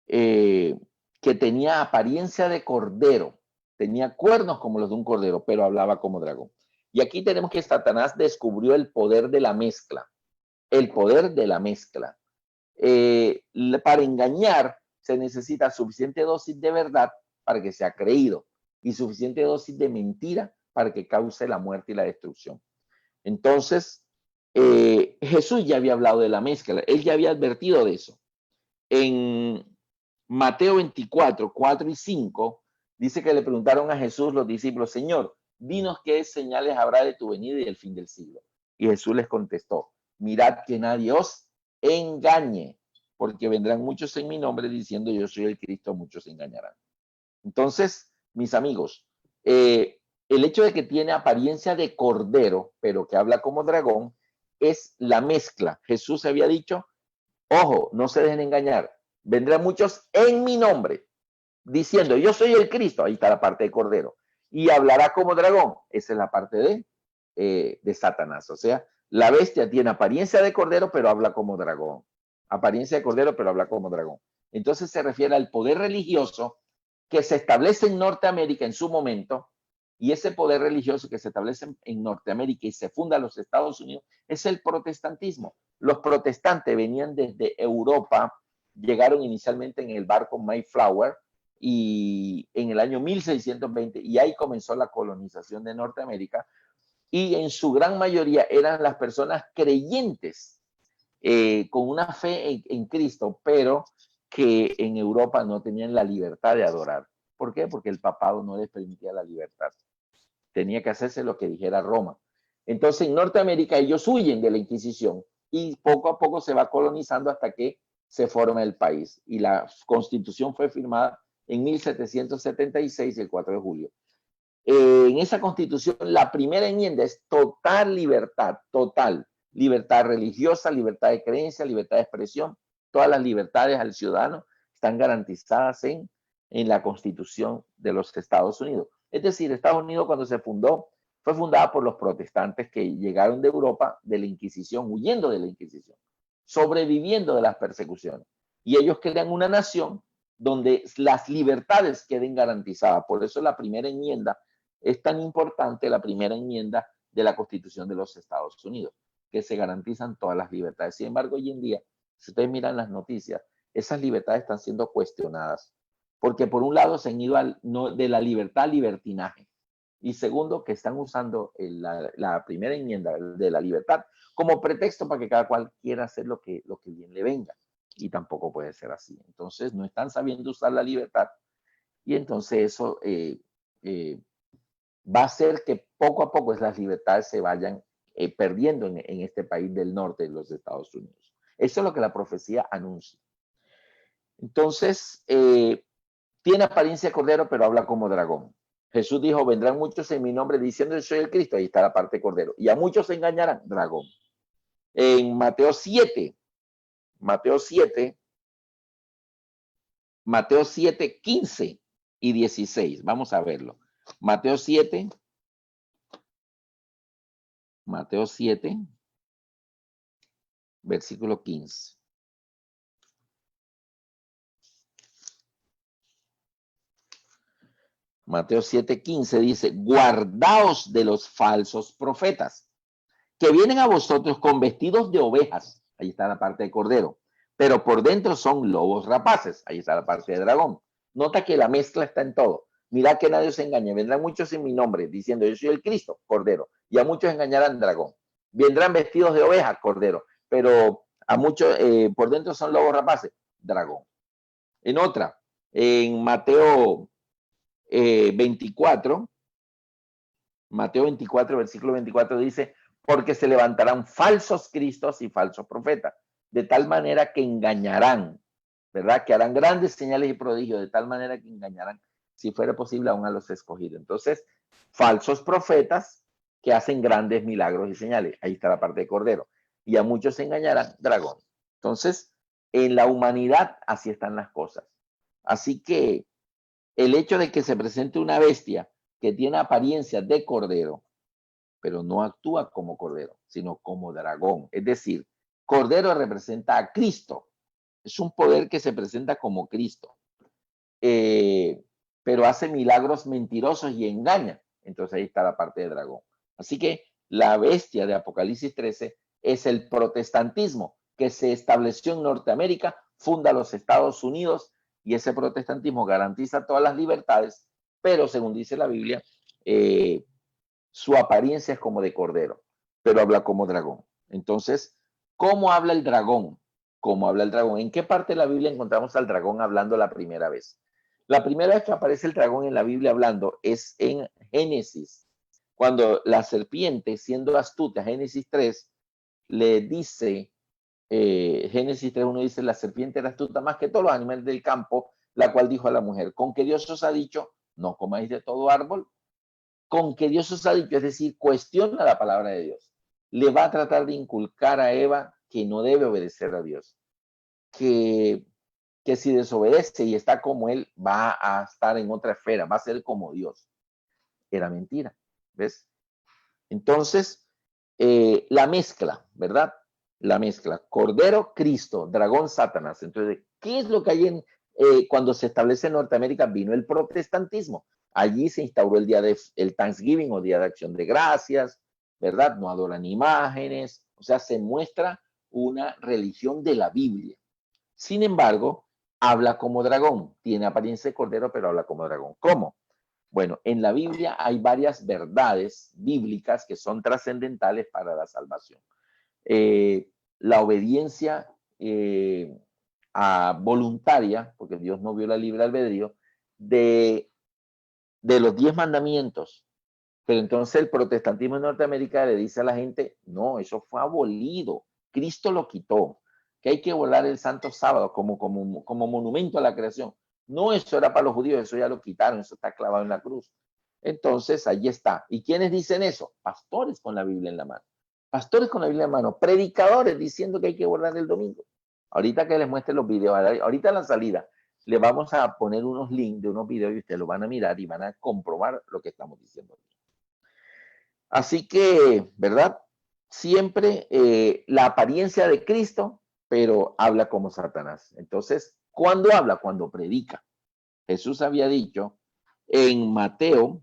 que tenía apariencia de cordero, tenía cuernos como los de un cordero, pero hablaba como dragón. Y aquí tenemos que Satanás descubrió el poder de la mezcla. El poder de la mezcla. Para engañar se necesita suficiente dosis de verdad para que sea creído y suficiente dosis de mentira para que cause la muerte y la destrucción. Entonces, Jesús ya había hablado de la mezcla, él ya había advertido de eso. En Mateo 24, 4 y 5, dice que le preguntaron a Jesús los discípulos, Señor, dinos qué señales habrá de tu venida y del fin del siglo. Y Jesús les contestó, mirad que nadie os engañe, porque vendrán muchos en mi nombre diciendo yo soy el Cristo, muchos se engañarán. Entonces, mis amigos, el hecho de que tiene apariencia de cordero, pero que habla como dragón, es la mezcla. Jesús había dicho, ojo, no se dejen engañar, vendrán muchos en mi nombre, diciendo yo soy el Cristo, ahí está la parte de cordero, y hablará como dragón, esa es la parte de Satanás, o sea, la bestia tiene apariencia de cordero, pero habla como dragón, apariencia de cordero, pero habla como dragón. Entonces se refiere al poder religioso que se establece en Norteamérica en su momento, y ese poder religioso que se establece en Norteamérica y se funda en los Estados Unidos es el protestantismo. Los protestantes venían desde Europa, llegaron inicialmente en el barco Mayflower y en el año 1620, y ahí comenzó la colonización de Norteamérica, y en su gran mayoría eran las personas creyentes, con una fe en Cristo, pero que en Europa no tenían la libertad de adorar. ¿Por qué? Porque el papado no les permitía la libertad. Tenía que hacerse lo que dijera Roma. Entonces en Norteamérica ellos huyen de la Inquisición y poco a poco se va colonizando hasta que se forma el país. Y la Constitución fue firmada en 1776, el 4 de julio. En esa Constitución, la primera enmienda es total libertad religiosa, libertad de creencia, libertad de expresión. Todas las libertades al ciudadano están garantizadas en la Constitución de los Estados Unidos. Es decir, Estados Unidos cuando se fundó, fue fundada por los protestantes que llegaron de Europa, de la Inquisición, huyendo de la Inquisición, sobreviviendo de las persecuciones. Y ellos crean una nación donde las libertades queden garantizadas. Por eso la primera enmienda es tan importante, la primera enmienda de la Constitución de los Estados Unidos, que se garantizan todas las libertades. Sin embargo, hoy en día, si ustedes miran las noticias, esas libertades están siendo cuestionadas, porque por un lado se han ido de la libertad al libertinaje, y segundo, que están usando la primera enmienda de la libertad como pretexto para que cada cual quiera hacer lo que bien le venga, y tampoco puede ser así. Entonces, no están sabiendo usar la libertad, y entonces eso va a hacer que poco a poco las libertades se vayan perdiendo en este país del norte de los Estados Unidos. Eso es lo que la profecía anuncia. Entonces, tiene apariencia de cordero, pero habla como dragón. Jesús dijo, vendrán muchos en mi nombre diciendo yo soy el Cristo, ahí está la parte de cordero. Y a muchos se engañarán, dragón. En Mateo 7, 15 y 16, vamos a verlo. Mateo 7, versículo 15. Mateo 7:15 dice, guardaos de los falsos profetas, que vienen a vosotros con vestidos de ovejas, ahí está la parte de cordero, pero por dentro son lobos rapaces, ahí está la parte de dragón. Nota que la mezcla está en todo. Mirad que nadie os engañe, vendrán muchos en mi nombre, diciendo yo soy el Cristo, cordero, y a muchos engañarán, dragón. Vendrán vestidos de ovejas, cordero, pero a muchos por dentro son lobos rapaces, dragón. En otra, en Mateo 24, versículo 24 dice, porque se levantarán falsos cristos y falsos profetas, de tal manera que engañarán, ¿verdad? Que harán grandes señales y prodigios, de tal manera que engañarán, si fuera posible, aún a los escogidos. Entonces, falsos profetas que hacen grandes milagros y señales. Ahí está la parte de cordero. Y a muchos se engañarán, dragón. Entonces, En la humanidad así están las cosas. Así que el hecho de que se presente una bestia que tiene apariencia de cordero, pero no actúa como cordero, sino como dragón. Es decir, cordero representa a Cristo. Es un poder que se presenta como Cristo. Pero hace milagros mentirosos y engaña. Entonces ahí está la parte de dragón. Así que la bestia de Apocalipsis 13 es el protestantismo que se estableció en Norteamérica, funda los Estados Unidos, y ese protestantismo garantiza todas las libertades, pero según dice la Biblia, su apariencia es como de cordero, pero habla como dragón. Entonces, ¿cómo habla el dragón? ¿Cómo habla el dragón? ¿En qué parte de la Biblia encontramos al dragón hablando la primera vez? La primera vez que aparece el dragón en la Biblia hablando es en Génesis, cuando la serpiente, siendo astuta, Génesis 3, le dice, Génesis 3:1 dice, la serpiente era astuta más que todos los animales del campo, la cual dijo a la mujer, con que Dios os ha dicho, no comáis de todo árbol, con que Dios os ha dicho, es decir, cuestiona la palabra de Dios. Le va a tratar de inculcar a Eva que no debe obedecer a Dios, que si desobedece y está como él, va a estar en otra esfera, va a ser como Dios. Era mentira, ¿ves? Entonces, la mezcla, ¿verdad? La mezcla, Cordero, Cristo, dragón, Satanás. Entonces, ¿qué es lo que hay en, cuando se establece en Norteamérica? Vino el protestantismo. Allí se instauró el día de el Thanksgiving o Día de Acción de Gracias, ¿verdad? No adoran imágenes, o sea, se muestra una religión de la Biblia. Sin embargo, habla como dragón, tiene apariencia de cordero, pero habla como dragón. ¿Cómo? Bueno, en la Biblia hay varias verdades bíblicas que son trascendentales para la salvación. La obediencia voluntaria, porque Dios no viola el libre albedrío, de los 10 mandamientos. Pero entonces el protestantismo en Norteamérica le dice a la gente, no, eso fue abolido, Cristo lo quitó, que hay que volar el santo sábado como monumento a la creación. No, eso era para los judíos, eso ya lo quitaron, eso está clavado en la cruz. Entonces, ahí está. ¿Y quiénes dicen eso? Pastores con la Biblia en la mano. Pastores con la Biblia en la mano, predicadores diciendo que hay que volar el domingo. Ahorita que les muestre los videos, ahorita a la salida, le vamos a poner unos links de unos videos y ustedes lo van a mirar y van a comprobar lo que estamos diciendo. Así que, ¿verdad? Siempre la apariencia de Cristo, pero habla como Satanás. Entonces, ¿cuándo habla? Cuando predica. Jesús había dicho en Mateo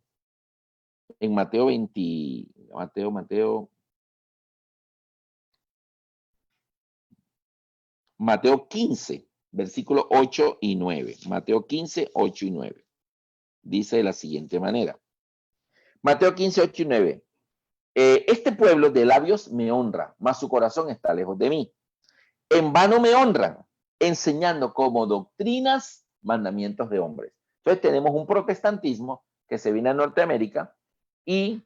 15, versículos 8 y 9. Mateo 15, 8 y 9. Dice de la siguiente manera. Mateo 15, 8 y 9. Este pueblo de labios me honra, mas su corazón está lejos de mí. En vano me honran, enseñando como doctrinas mandamientos de hombres. Entonces tenemos un protestantismo que se vino a Norteamérica y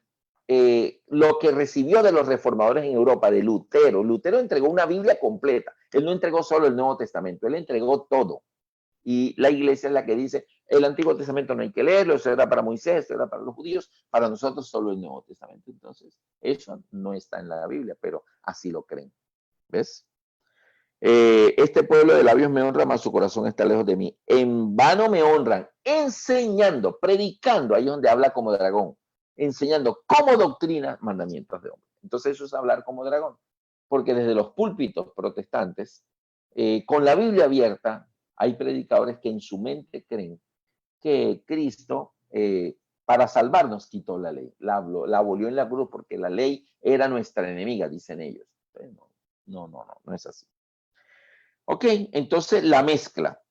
lo que recibió de los reformadores en Europa, de Lutero. Lutero entregó una Biblia completa. Él no entregó solo el Nuevo Testamento, él entregó todo. Y la iglesia es la que dice, el Antiguo Testamento no hay que leerlo, eso era para Moisés, eso era para los judíos, para nosotros solo el Nuevo Testamento. Entonces, eso no está en la Biblia, pero así lo creen. ¿Ves? Este pueblo de labios me honra, mas su corazón está lejos de mí. En vano me honran, enseñando, predicando, ahí es donde habla como dragón, enseñando como doctrina mandamientos de hombre. Entonces eso es hablar como dragón, porque desde los púlpitos protestantes, con la Biblia abierta, hay predicadores que en su mente creen que Cristo, para salvarnos, quitó la ley, la abolió en la cruz porque la ley era nuestra enemiga, dicen ellos. No es así. Ok, entonces la mezcla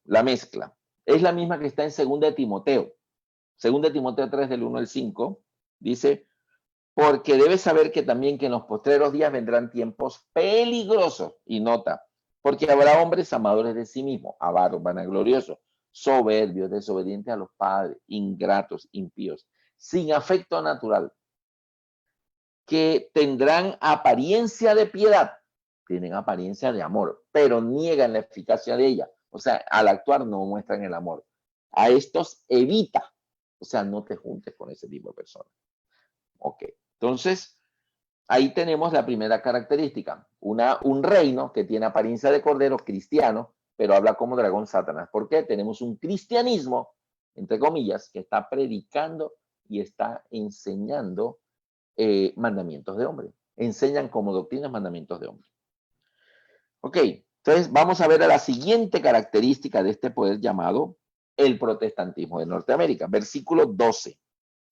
es la misma que está en 2 Timoteo. 2 Timoteo 3 del 1 al 5 dice, porque debes saber que también que en los postreros días vendrán tiempos peligrosos, y nota, porque habrá hombres amadores de sí mismos, avaros, vanagloriosos, soberbios, desobedientes a los padres, ingratos, impíos, sin afecto natural, que tendrán apariencia de piedad, tienen apariencia de amor, pero niegan la eficacia de ella. O sea, al actuar no muestran el amor. A estos evita, o sea, no te juntes con ese tipo de personas. Ok, entonces ahí tenemos la primera característica, un reino que tiene apariencia de cordero cristiano, pero habla como dragón Satanás. ¿Por qué? Tenemos un cristianismo, entre comillas, que está predicando y está enseñando mandamientos de hombre. Enseñan como doctrinas mandamientos de hombre. Ok, entonces vamos a ver a la siguiente característica de este poder llamado el protestantismo de Norteamérica. Versículo 12,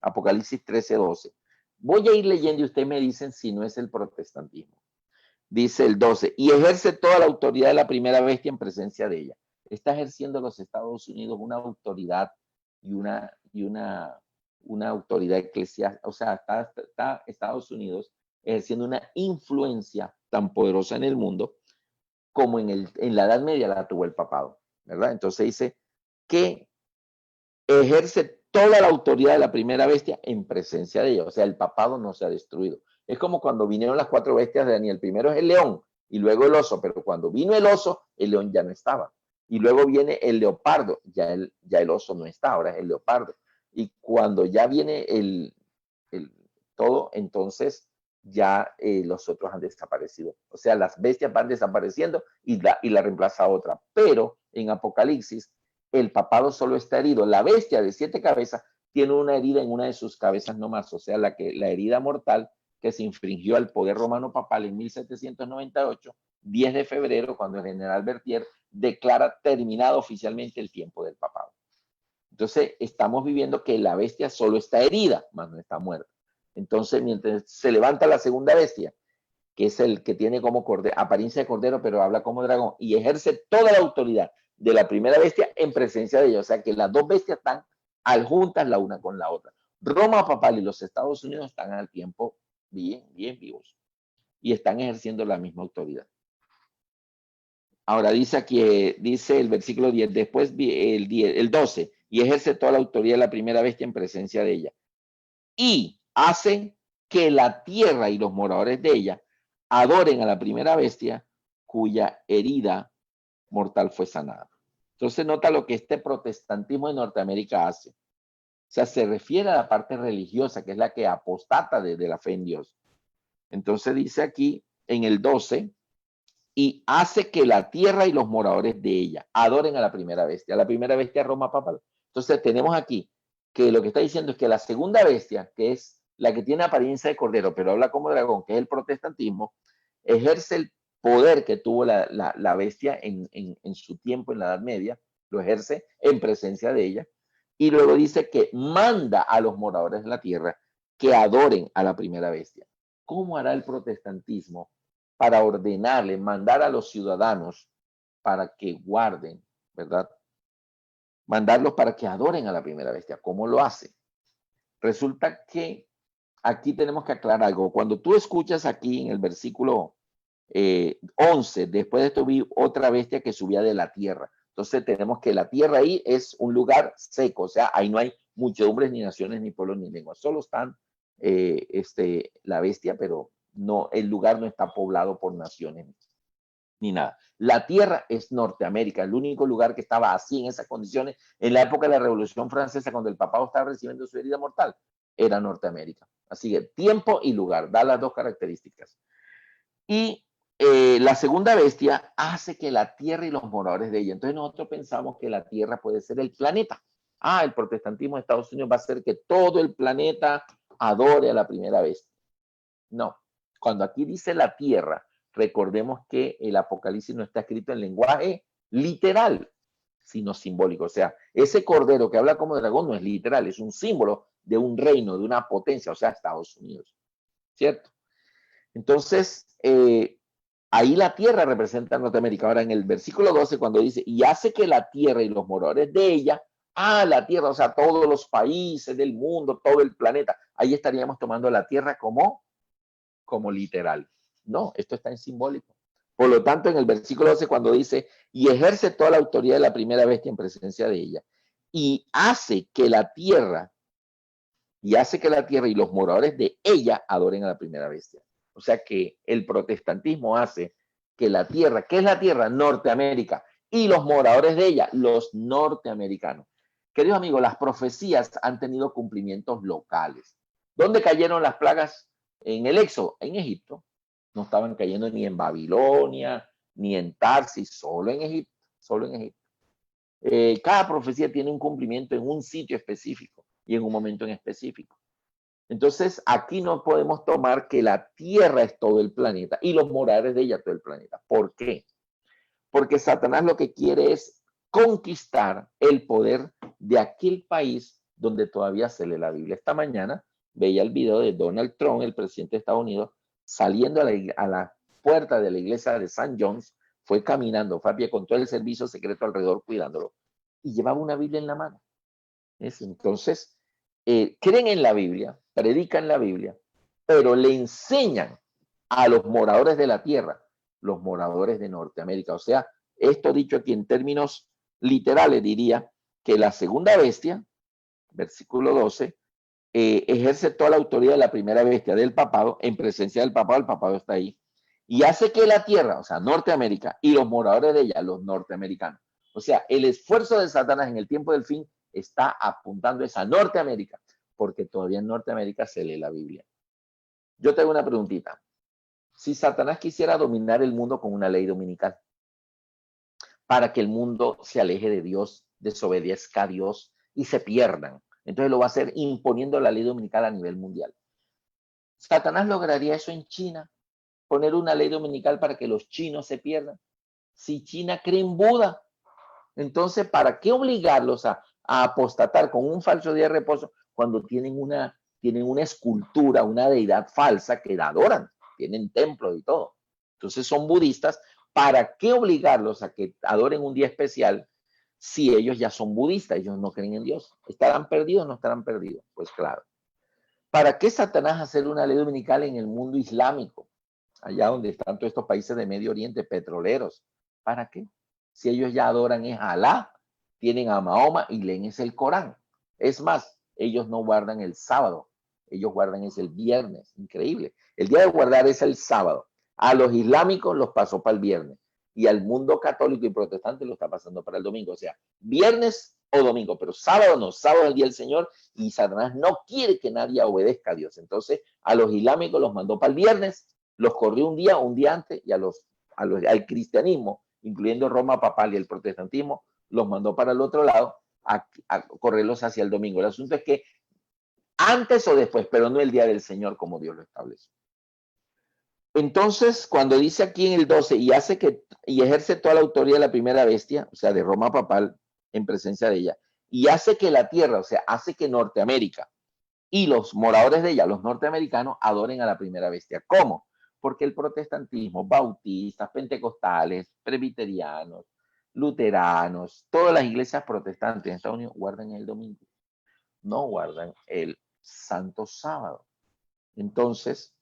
Apocalipsis 13:12. Voy a ir leyendo y ustedes me dicen si no es el protestantismo. Dice el 12, y ejerce toda la autoridad de la primera bestia en presencia de ella. Está ejerciendo los Estados Unidos una autoridad y una autoridad eclesiástica. O sea, está Estados Unidos ejerciendo una influencia tan poderosa en el mundo como en la Edad Media la tuvo el papado, ¿verdad? Entonces dice que ejerce toda la autoridad de la primera bestia en presencia de ella. O sea, el papado no se ha destruido. Es como cuando vinieron las 4 bestias de Daniel. Primero es el león y luego el oso, pero cuando vino el oso, el león ya no estaba. Y luego viene el leopardo, ya el oso no está, ahora es el leopardo. Y cuando ya viene todo, entonces ya los otros han desaparecido. O sea, las bestias van desapareciendo y la reemplaza otra. Pero en Apocalipsis, el papado solo está herido. La bestia de 7 cabezas tiene una herida en una de sus cabezas nomás. O sea, la herida mortal que se infringió al poder romano papal en 1798, 10 de febrero, cuando el general Berthier declara terminado oficialmente el tiempo del papado. Entonces, estamos viviendo que la bestia solo está herida, más no está muerta. Entonces, mientras se levanta la segunda bestia, que es el que tiene como apariencia de cordero, pero habla como dragón, y ejerce toda la autoridad de la primera bestia en presencia de ella. O sea que las dos bestias están adjuntas la una con la otra. Roma papal y los Estados Unidos están al tiempo bien vivos y están ejerciendo la misma autoridad. Ahora dice aquí, dice el versículo 10, después el 12, y ejerce toda la autoridad de la primera bestia en presencia de ella. Y hace que la tierra y los moradores de ella adoren a la primera bestia cuya herida mortal fue sanada. Entonces nota lo que este protestantismo de Norteamérica hace. O sea, se refiere a la parte religiosa, que es la que apostata de la fe en Dios. Entonces dice aquí en el 12, y hace que la tierra y los moradores de ella adoren a la primera bestia. La primera bestia es Roma papal. Entonces tenemos aquí que lo que está diciendo es que la segunda bestia, que es la que tiene apariencia de cordero, pero habla como dragón, que es el protestantismo, ejerce el poder que tuvo la bestia en su tiempo en la Edad Media, lo ejerce en presencia de ella, y luego dice que manda a los moradores de la tierra que adoren a la primera bestia. ¿Cómo hará el protestantismo para ordenarle, mandar a los ciudadanos para que guarden, ¿verdad? Mandarlos para que adoren a la primera bestia? ¿Cómo lo hace? Resulta que aquí tenemos que aclarar algo. Cuando tú escuchas aquí en el versículo 11, después de esto vi otra bestia que subía de la tierra. Entonces tenemos que la tierra ahí es un lugar seco, o sea, ahí no hay muchedumbres, ni naciones, ni pueblos, ni lenguas. Solo están la bestia, pero no, el lugar no está poblado por naciones ni nada. La tierra es Norteamérica, el único lugar que estaba así en esas condiciones en la época de la Revolución Francesa, cuando el papado estaba recibiendo su herida mortal, era Norteamérica. Así que tiempo y lugar, da las dos características. Y la segunda bestia hace que la tierra y los moradores de ella. Entonces nosotros pensamos que la tierra puede ser el planeta. El protestantismo de Estados Unidos va a hacer que todo el planeta adore a la primera bestia. No, cuando aquí dice la tierra, recordemos que el Apocalipsis no está escrito en lenguaje literal, sino simbólico. O sea, ese cordero que habla como dragón no es literal, es un símbolo de un reino, de una potencia, o sea, Estados Unidos. ¿Cierto? Entonces, ahí la tierra representa a Norteamérica. Ahora, en el versículo 12, cuando dice, y hace que la tierra y los moradores de ella, la tierra, o sea, todos los países del mundo, todo el planeta, ahí estaríamos tomando la tierra como literal. No, esto está en simbólico. Por lo tanto, en el versículo 12, cuando dice, y ejerce toda la autoridad de la primera bestia en presencia de ella, y hace que la tierra y los moradores de ella adoren a la primera bestia. O sea que el protestantismo hace que la tierra, ¿qué es la tierra? Norteamérica, y los moradores de ella, los norteamericanos. Queridos amigos, las profecías han tenido cumplimientos locales. ¿Dónde cayeron las plagas en el Éxodo? En Egipto. No estaban cayendo ni en Babilonia, ni en Tarsis, solo en Egipto. solo en Egipto. Cada profecía tiene un cumplimiento en un sitio específico y en un momento en específico. Entonces, aquí no podemos tomar que la Tierra es todo el planeta y los moradores de ella todo el planeta. ¿Por qué? Porque Satanás lo que quiere es conquistar el poder de aquel país donde todavía se lee la Biblia. Esta mañana veía el video de Donald Trump, el presidente de Estados Unidos, saliendo a la puerta de la iglesia de St. John's, fue caminando, fue a pie con todo el servicio secreto alrededor cuidándolo, y llevaba una Biblia en la mano. Entonces, creen en la Biblia, predican la Biblia, pero le enseñan a los moradores de la tierra, los moradores de Norteamérica. O sea, esto dicho aquí en términos literales, diría que la segunda bestia, versículo 12, ejerce toda la autoridad de la primera bestia del papado, en presencia del papado, el papado está ahí, y hace que la tierra, o sea, Norteamérica, y los moradores de ella, los norteamericanos, o sea, el esfuerzo de Satanás en el tiempo del fin está apuntando a esa Norteamérica, porque todavía en Norteamérica se lee la Biblia. Yo tengo una preguntita. Si Satanás quisiera dominar el mundo con una ley dominical, para que el mundo se aleje de Dios, desobedezca a Dios y se pierdan, entonces lo va a hacer imponiendo la ley dominical a nivel mundial. ¿Satanás lograría eso en China? Poner una ley dominical para que los chinos se pierdan. Si China cree en Buda, entonces, ¿para qué obligarlos a apostatar con un falso día de reposo cuando tienen una escultura, una deidad falsa que la adoran? Tienen templos y todo. Entonces son budistas. ¿Para qué obligarlos a que adoren un día especial si ellos ya son budistas? Ellos no creen en Dios. ¿Estarán perdidos o no estarán perdidos? Pues claro. ¿Para qué Satanás hacer una ley dominical en el mundo islámico? Allá donde están todos estos países de Medio Oriente petroleros. ¿Para qué? Si ellos ya adoran es a Alá, tienen a Mahoma y leen es el Corán. Es más, ellos no guardan el sábado, ellos guardan es el viernes. Increíble. El día de guardar es el sábado. A los islámicos los pasó para el viernes y al mundo católico y protestante lo está pasando para el domingo. O sea, viernes o domingo, pero sábado no, sábado es el día del Señor y Satanás no quiere que nadie obedezca a Dios. Entonces, a los islámicos los mandó para el viernes, los corrió un día antes y al cristianismo, incluyendo Roma papal y el protestantismo, los mandó para el otro lado a correrlos hacia el domingo. El asunto es que antes o después, pero no el día del Señor como Dios lo establece. Entonces, cuando dice aquí en el 12, y ejerce toda la autoridad de la primera bestia, o sea, de Roma papal, en presencia de ella, y hace que la tierra, o sea, hace que Norteamérica y los moradores de ella, los norteamericanos, adoren a la primera bestia. ¿Cómo? Porque el protestantismo, bautistas, pentecostales, presbiterianos, luteranos, todas las iglesias protestantes en Estados Unidos guardan el domingo, no guardan el santo sábado. Entonces,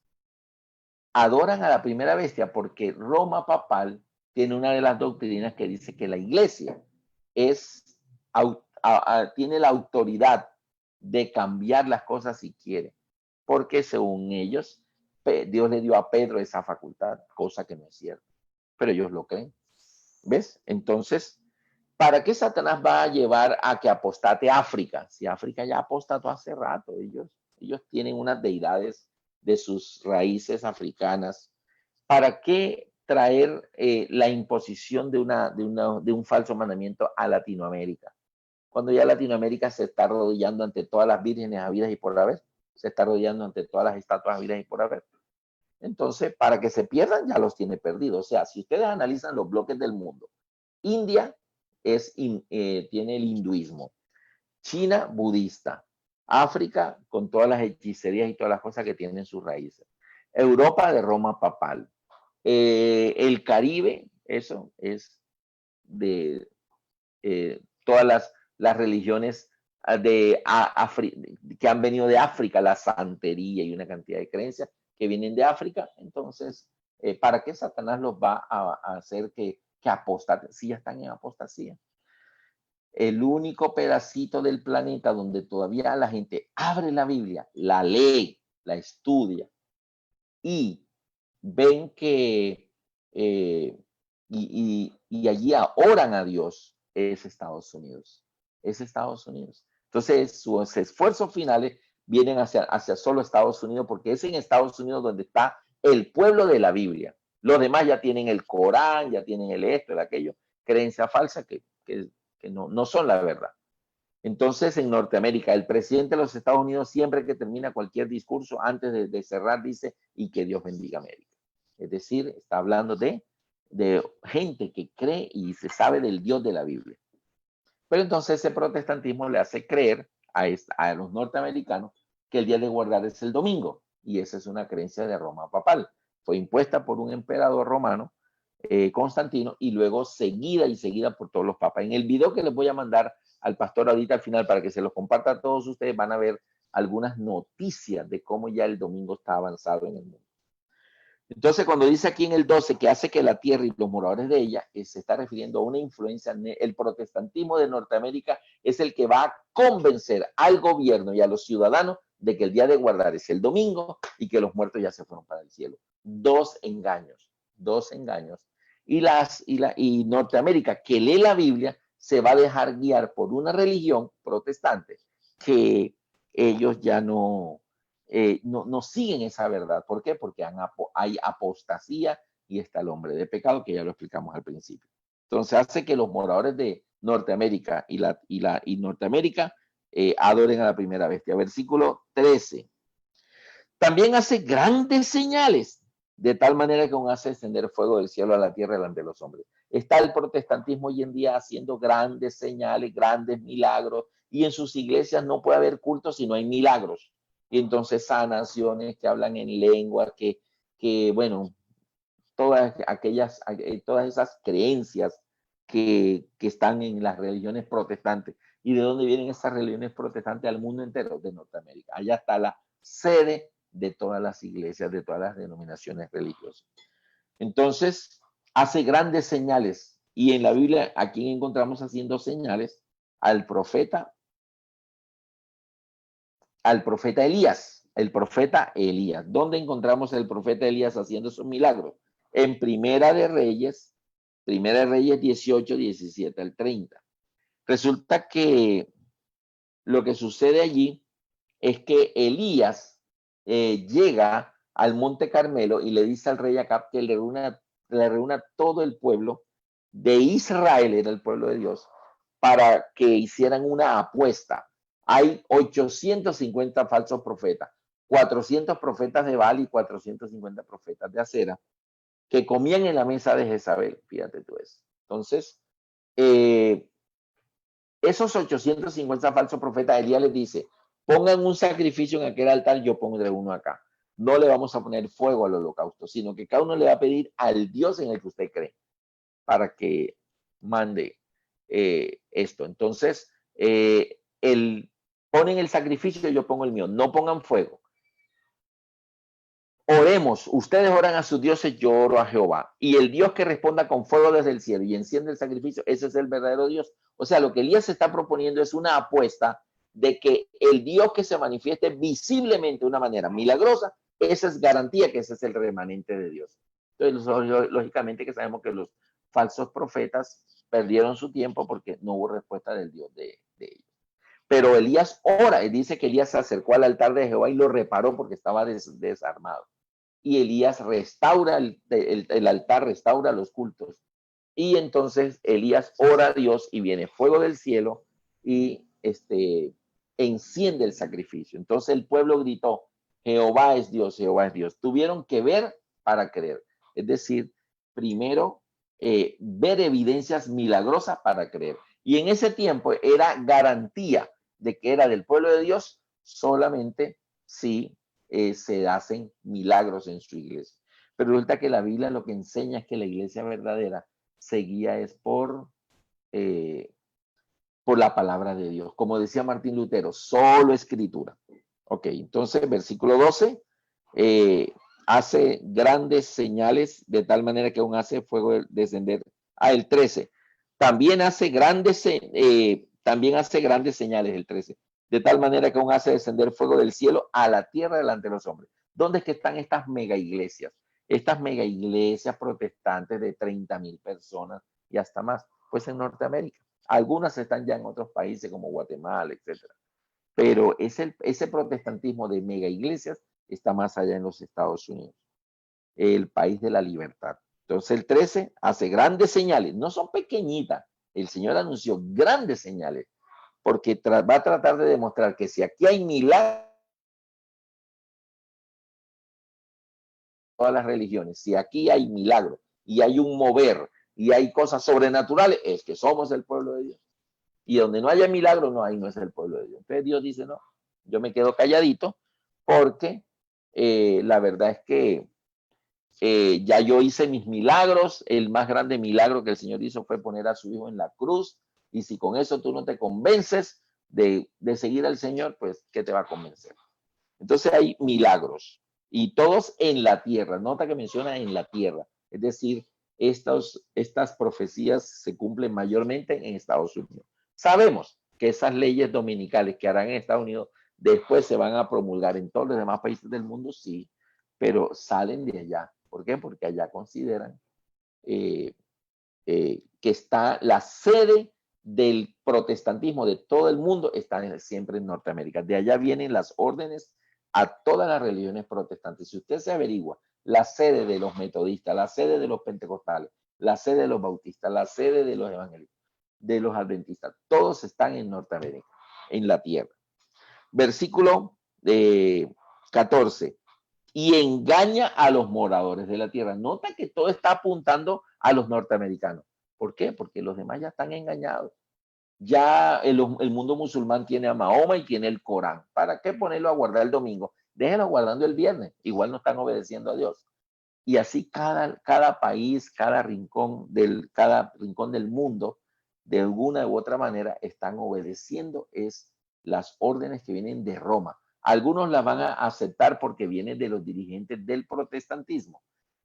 adoran a la primera bestia porque Roma papal tiene una de las doctrinas que dice que la iglesia tiene la autoridad de cambiar las cosas si quiere, porque según ellos, Dios le dio a Pedro esa facultad, cosa que no es cierto, pero ellos lo creen. ¿Ves? Entonces, ¿para qué Satanás va a llevar a que apostate África? Si África ya apostató hace rato, ellos tienen unas deidades de sus raíces africanas. ¿Para qué traer la imposición de un falso mandamiento a Latinoamérica? Cuando ya Latinoamérica se está arrodillando ante todas las vírgenes habidas y por haber, se está arrodillando ante todas las estatuas habidas y por haber. Entonces, para que se pierdan, ya los tiene perdidos. O sea, si ustedes analizan los bloques del mundo, India tiene el hinduismo, China budista, África con todas las hechicerías y todas las cosas que tienen sus raíces, Europa de Roma papal, el Caribe, eso es de todas las religiones que han venido de África, la santería y una cantidad de creencias que vienen de África. Entonces, ¿para qué Satanás los va a hacer que apostaten? Si ya están en apostasía. El único pedacito del planeta donde todavía la gente abre la Biblia, la lee, la estudia y ven que y allí oran a Dios es Estados Unidos. Es Estados Unidos. Entonces sus esfuerzos finales vienen hacia solo Estados Unidos porque es en Estados Unidos donde está el pueblo de la Biblia. Los demás ya tienen el Corán, ya tienen el esto, el aquello. creencias falsas que no son la verdad. Entonces, en Norteamérica, el presidente de los Estados Unidos, siempre que termina cualquier discurso, antes de cerrar, dice, y que Dios bendiga América. Es decir, está hablando de gente que cree y se sabe del Dios de la Biblia. Pero entonces ese protestantismo le hace creer a los norteamericanos que el día de guardar es el domingo. Y esa es una creencia de Roma papal. Fue impuesta por un emperador romano, Constantino, y luego seguida por todos los papas. En el video que les voy a mandar al pastor ahorita al final para que se los comparta a todos ustedes, van a ver algunas noticias de cómo ya el domingo está avanzado en el mundo. Entonces, cuando dice aquí en el 12 que hace que la tierra y los moradores de ella, se está refiriendo a una influencia. El protestantismo de Norteamérica es el que va a convencer al gobierno y a los ciudadanos de que el día de guardar es el domingo y que los muertos ya se fueron para el cielo. Dos engaños. Y Norteamérica, que lee la Biblia, se va a dejar guiar por una religión protestante que ellos ya no siguen esa verdad. ¿Por qué? Porque hay apostasía y está el hombre de pecado, que ya lo explicamos al principio. Entonces hace que los moradores de Norteamérica y Norteamérica adoren a la primera bestia. Versículo 13. También hace grandes señales, de tal manera que aún hace descender fuego del cielo a la tierra delante de los hombres. Está el protestantismo hoy en día haciendo grandes señales, grandes milagros, y en sus iglesias no puede haber culto si no hay milagros. Y entonces sanaciones, que hablan en lengua, que bueno, todas esas creencias que están en las religiones protestantes. ¿Y de dónde vienen esas religiones protestantes al mundo entero? De Norteamérica. Allá está la sede de todas las iglesias, de todas las denominaciones religiosas. Entonces, hace grandes señales. Y en la Biblia, ¿a quién encontramos haciendo señales? Al profeta Elías. El profeta Elías. ¿Dónde encontramos el profeta Elías haciendo esos milagros? En Primera de Reyes 18, 17 al 30. Resulta que lo que sucede allí es que Elías llega al Monte Carmelo y le dice al rey Acab que le reúna todo el pueblo de Israel, era el pueblo de Dios, para que hicieran una apuesta. Hay 850 falsos profetas, 400 profetas de Baal y 450 profetas de Acera, que comían en la mesa de Jezabel. Fíjate tú eso. Entonces, esos 850 falsos profetas, Elías les dice, pongan un sacrificio en aquel altar, yo pondré uno acá. No le vamos a poner fuego al holocausto, sino que cada uno le va a pedir al Dios en el que usted cree para que mande esto. Entonces, ponen el sacrificio, yo pongo el mío. No pongan fuego. Oremos, ustedes oran a sus dioses, yo oro a Jehová. Y el Dios que responda con fuego desde el cielo y enciende el sacrificio, ese es el verdadero Dios. O sea, lo que Elías está proponiendo es una apuesta de que el Dios que se manifieste visiblemente de una manera milagrosa, esa es garantía que ese es el remanente de Dios. Entonces, lógicamente que sabemos que los falsos profetas perdieron su tiempo porque no hubo respuesta del Dios de ellos. Pero Elías ora, y dice que Elías se acercó al altar de Jehová y lo reparó porque estaba desarmado. Y Elías restaura el altar, restaura los cultos. Y entonces Elías ora a Dios y viene fuego del cielo y enciende el sacrificio. Entonces el pueblo gritó, Jehová es Dios, Jehová es Dios. Tuvieron que ver para creer. Es decir, primero ver evidencias milagrosas para creer. Y en ese tiempo era garantía de que era del pueblo de Dios solamente si se hacen milagros en su iglesia. Pero resulta que la Biblia lo que enseña es que la iglesia verdadera se guía es por la palabra de Dios. Como decía Martín Lutero, solo escritura. Ok, entonces versículo 12, hace grandes señales de tal manera que aún hace fuego descender. El 13, también hace grandes señales, el 13, de tal manera que aún hace descender fuego del cielo a la tierra delante de los hombres. ¿Dónde es que están estas mega iglesias? Estas mega iglesias protestantes de 30,000 personas y hasta más, pues en Norteamérica. Algunas están ya en otros países como Guatemala, etcétera. Pero ese protestantismo de mega iglesias está más allá en los Estados Unidos, el país de la libertad. Entonces el 13 hace grandes señales, no son pequeñitas. El Señor anunció grandes señales, porque va a tratar de demostrar que si aquí hay milagros, todas las religiones, si aquí hay milagros y hay un mover y hay cosas sobrenaturales, es que somos el pueblo de Dios. Y donde no haya milagros, no es el pueblo de Dios. Entonces Dios dice, no, yo me quedo calladito porque la verdad es que ya yo hice mis milagros. El más grande milagro que el Señor hizo fue poner a su hijo en la cruz. Y si con eso tú no te convences de seguir al Señor, pues, ¿qué te va a convencer? Entonces hay milagros y todos en la tierra. Nota que menciona en la tierra. Es decir, estas profecías se cumplen mayormente en Estados Unidos. Sabemos que esas leyes dominicales que harán en Estados Unidos después se van a promulgar en todos los demás países del mundo, sí, pero salen de allá. ¿Por qué? Porque allá consideran que está la sede del protestantismo de todo el mundo, está siempre en Norteamérica. De allá vienen las órdenes a todas las religiones protestantes. Si usted se averigua la sede de los metodistas, la sede de los pentecostales, la sede de los bautistas, la sede de los evangélicos, de los adventistas, todos están en Norteamérica, en la tierra. Versículo 14. Y engaña a los moradores de la tierra. Nota que todo está apuntando a los norteamericanos. ¿Por qué? Porque los demás ya están engañados. Ya el mundo musulmán tiene a Mahoma y tiene el Corán. ¿Para qué ponerlo a guardar el domingo? Déjenlo guardando el viernes. Igual no están obedeciendo a Dios. Y así cada país, cada rincón del mundo, de alguna u otra manera, están obedeciendo las órdenes que vienen de Roma. Algunos las van a aceptar porque vienen de los dirigentes del protestantismo,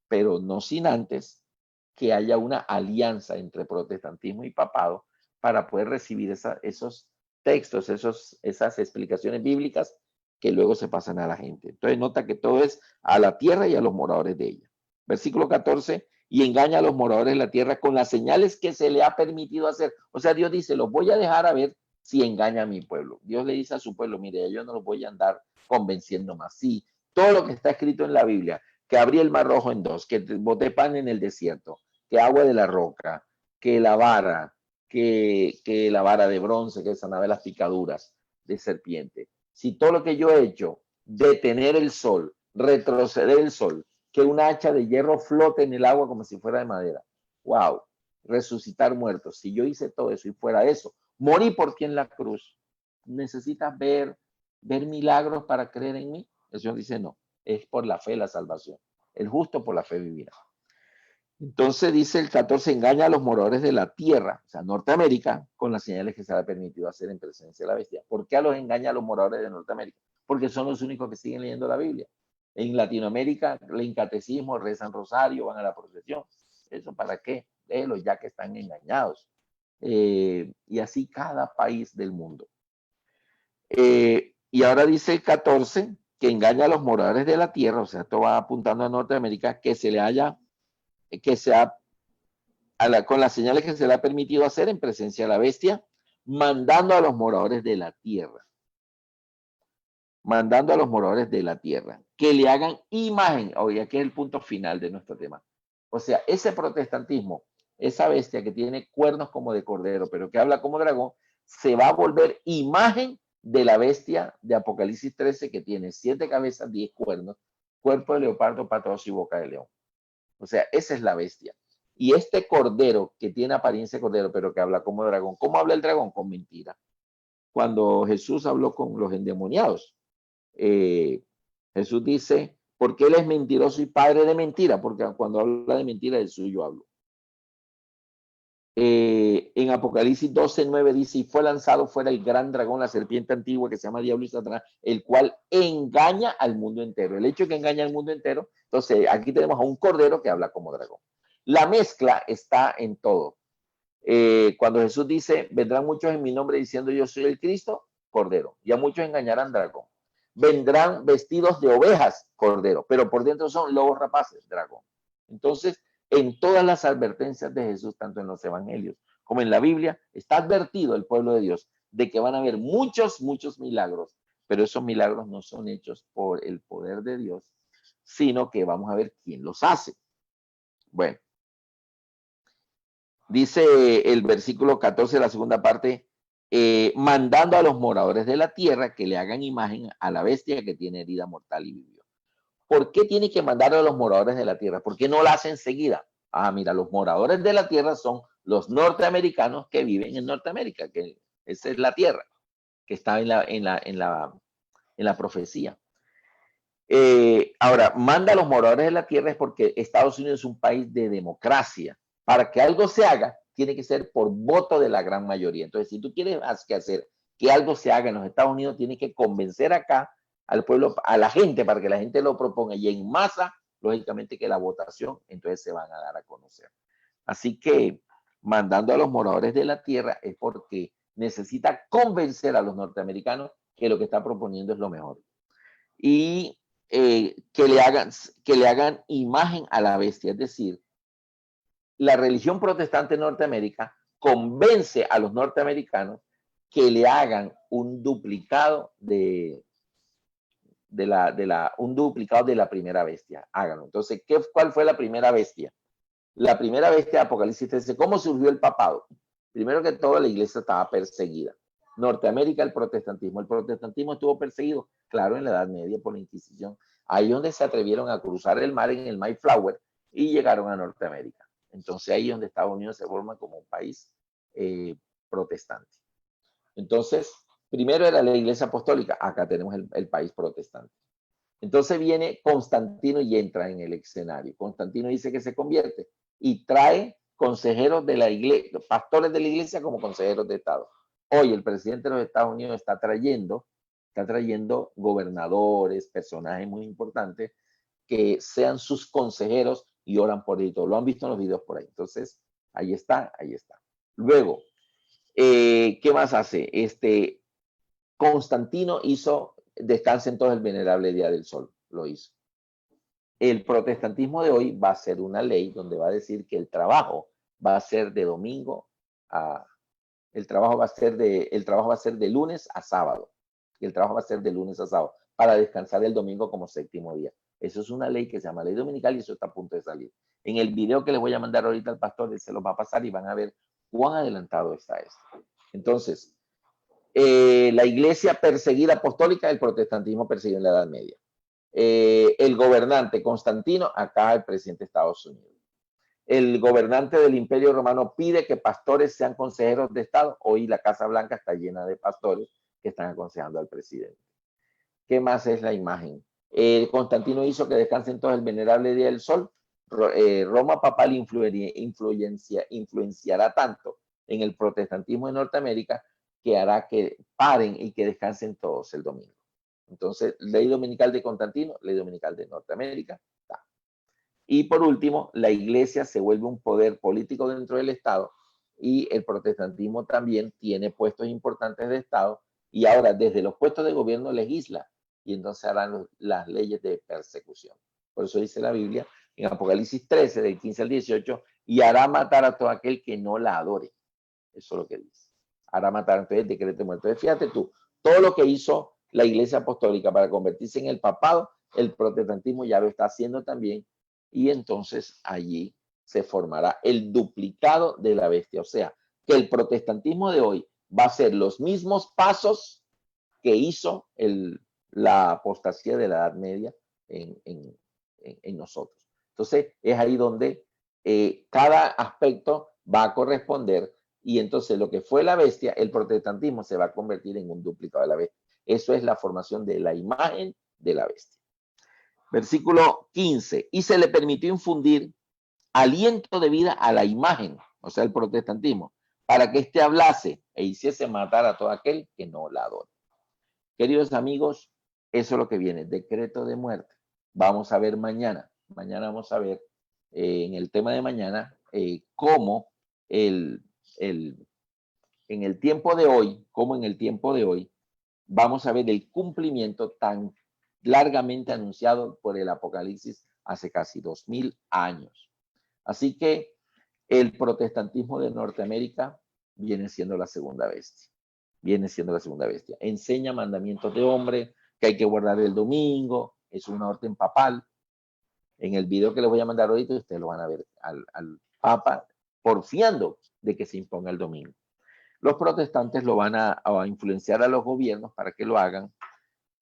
pero no sin antes que haya una alianza entre protestantismo y papado para poder recibir esos textos, esas explicaciones bíblicas que luego se pasan a la gente. Entonces nota que todo es a la tierra y a los moradores de ella. Versículo 14, y engaña a los moradores de la tierra con las señales que se le ha permitido hacer. O sea, Dios dice, los voy a dejar a ver si engaña a mi pueblo. Dios le dice a su pueblo, mire, yo no los voy a andar convenciendo más. Sí, todo lo que está escrito en la Biblia, que abrí el mar rojo en dos, que boté pan en el desierto, que agua de la roca, que la vara, que la vara de bronce, que sanaba las picaduras de serpiente. Si todo lo que yo he hecho, detener el sol, retroceder el sol, que una hacha de hierro flote en el agua como si fuera de madera. Wow, resucitar muertos. Si yo hice todo eso y fuera eso, morí por ti en la cruz. ¿Necesitas ver milagros para creer en mí? El Señor dice, no, es por la fe la salvación. El justo por la fe vivirá. Entonces dice el 14, engaña a los moradores de la tierra, o sea, Norteamérica, con las señales que se le ha permitido hacer en presencia de la bestia. ¿Por qué los engaña a los moradores de Norteamérica? Porque son los únicos que siguen leyendo la Biblia. En Latinoamérica leen catecismo, rezan rosario, van a la procesión. ¿Eso para qué? Léelos ya que están engañados. Y así cada país del mundo. Y ahora dice el 14, que engaña a los moradores de la tierra, o sea, esto va apuntando a Norteamérica, que se le haya con las señales que se le ha permitido hacer en presencia de la bestia, mandando a los moradores de la tierra. Mandando a los moradores de la tierra que le hagan imagen. Oye, aquí es el punto final de nuestro tema. O sea, ese protestantismo, esa bestia que tiene cuernos como de cordero, pero que habla como dragón, se va a volver imagen de la bestia de Apocalipsis 13, que tiene 7 cabezas, 10 cuernos, cuerpo de leopardo, patas y boca de león. O sea, esa es la bestia. Y este cordero que tiene apariencia de cordero, pero que habla como dragón, ¿cómo habla el dragón? Con mentira. Cuando Jesús habló con los endemoniados, Jesús dice, porque él es mentiroso y padre de mentira, porque cuando habla de mentira, del suyo hablo. En Apocalipsis 12:9 dice, y fue lanzado fuera el gran dragón, la serpiente antigua que se llama Diablo y Satanás, el cual engaña al mundo entero. El hecho de que engaña al mundo entero, entonces aquí tenemos a un cordero que habla como dragón. La mezcla está en todo. Cuando Jesús dice, vendrán muchos en mi nombre diciendo yo soy el Cristo, cordero. Y a muchos engañarán, dragón. Vendrán vestidos de ovejas, cordero, pero por dentro son lobos rapaces, dragón. Entonces, en todas las advertencias de Jesús, tanto en los evangelios como en la Biblia, está advertido el pueblo de Dios de que van a haber muchos milagros, pero esos milagros no son hechos por el poder de Dios, sino que vamos a ver quién los hace. Bueno, Dice el versículo 14, la segunda parte, mandando a los moradores de la tierra que le hagan imagen a la bestia que tiene herida mortal y vivió. ¿Por qué tiene que mandar a los moradores de la tierra? ¿Por qué no la hace enseguida? Ah, mira, los moradores de la tierra son los norteamericanos que viven en Norteamérica, que esa es la tierra que está en la profecía. Ahora, manda a los moradores de la tierra es porque Estados Unidos es un país de democracia. Para que algo se haga, tiene que ser por voto de la gran mayoría. Entonces, si tú quieres hacer que algo se haga en los Estados Unidos, tienes que convencer acá al pueblo, a la gente, para que la gente lo proponga. Y en masa, lógicamente que la votación, entonces se van a dar a conocer. Así que mandando a los moradores de la tierra es porque necesita convencer a los norteamericanos que lo que está proponiendo es lo mejor. Y que le hagan imagen a la bestia. Es decir, la religión protestante en Norteamérica convence a los norteamericanos que le hagan un duplicado un duplicado de la primera bestia. Háganlo. Entonces, ¿cuál fue la primera bestia? La primera bestia de Apocalipsis 13. ¿Cómo surgió el papado? Primero que todo, la iglesia estaba perseguida. Norteamérica, el protestantismo. El protestantismo estuvo perseguido, claro, en la Edad Media por la Inquisición. Ahí donde se atrevieron a cruzar el mar en el Mayflower y llegaron a Norteamérica. Entonces ahí es donde Estados Unidos se forma como un país protestante. Entonces, primero era la iglesia apostólica. Acá tenemos el país protestante. Entonces viene Constantino y entra en el escenario. Constantino dice que se convierte y trae consejeros de la iglesia, pastores de la iglesia como consejeros de Estado. Hoy el presidente de los Estados Unidos está trayendo gobernadores, personajes muy importantes que sean sus consejeros y oran por ellos. Lo han visto en los videos por ahí. Entonces, ahí está, ahí está. Luego, ¿qué más hace? Constantino hizo, descansen todos el venerable día del sol, lo hizo. El protestantismo de hoy va a ser una ley donde va a decir que el trabajo va a ser de domingo a, el trabajo va a ser de lunes a sábado. Y el trabajo va a ser de lunes a sábado para descansar el domingo como séptimo día. Eso es una ley que se llama ley dominical y eso está a punto de salir. En el video que les voy a mandar ahorita al pastor, se los va a pasar y van a ver cuán adelantado está esto. Entonces, la iglesia perseguida apostólica, el protestantismo perseguido en la Edad Media. El gobernante Constantino, acá el presidente de Estados Unidos. El gobernante del Imperio Romano pide que pastores sean consejeros de Estado. Hoy la Casa Blanca está llena de pastores que están aconsejando al presidente. ¿Qué más es la imagen? Constantino hizo que descansen todos el venerable día del sol. Roma papal influenciará tanto en el protestantismo de Norteamérica que hará que paren y que descansen todos el domingo. Entonces, ley dominical de Constantino, ley dominical de Norteamérica. Y por último, la iglesia se vuelve un poder político dentro del Estado y el protestantismo también tiene puestos importantes de Estado y ahora desde los puestos de gobierno legisla y entonces harán las leyes de persecución. Por eso dice la Biblia en Apocalipsis 13, del 15 al 18, y hará matar a todo aquel que no la adore. Eso es lo que dice. Hará matar, entonces el decreto de muerte. Entonces, fíjate tú, todo lo que hizo la iglesia apostólica para convertirse en el papado, el protestantismo ya lo está haciendo también y entonces allí se formará el duplicado de la bestia. O sea, que el protestantismo de hoy va a hacer los mismos pasos que hizo la apostasía de la Edad Media en nosotros. Entonces, es ahí donde cada aspecto va a corresponder y entonces lo que fue la bestia, el protestantismo se va a convertir en un duplicado de la bestia. Eso es la formación de la imagen de la bestia. Versículo 15. Y se le permitió infundir aliento de vida a la imagen, o sea, el protestantismo, para que éste hablase e hiciese matar a todo aquel que no la adora. Queridos amigos, eso es lo que viene, decreto de muerte. Vamos a ver mañana. Mañana vamos a ver en el tema de mañana cómo en el tiempo de hoy, vamos a ver el cumplimiento tan largamente anunciado por el Apocalipsis hace casi 2000 años. Así que el protestantismo de Norteamérica viene siendo la segunda bestia. Enseña mandamientos de hombre, que hay que guardar el domingo, es una orden papal. En el video que les voy a mandar ahorita, ustedes lo van a ver al Papa porfiando de que se imponga el domingo. Los protestantes lo van a influenciar a los gobiernos para que lo hagan,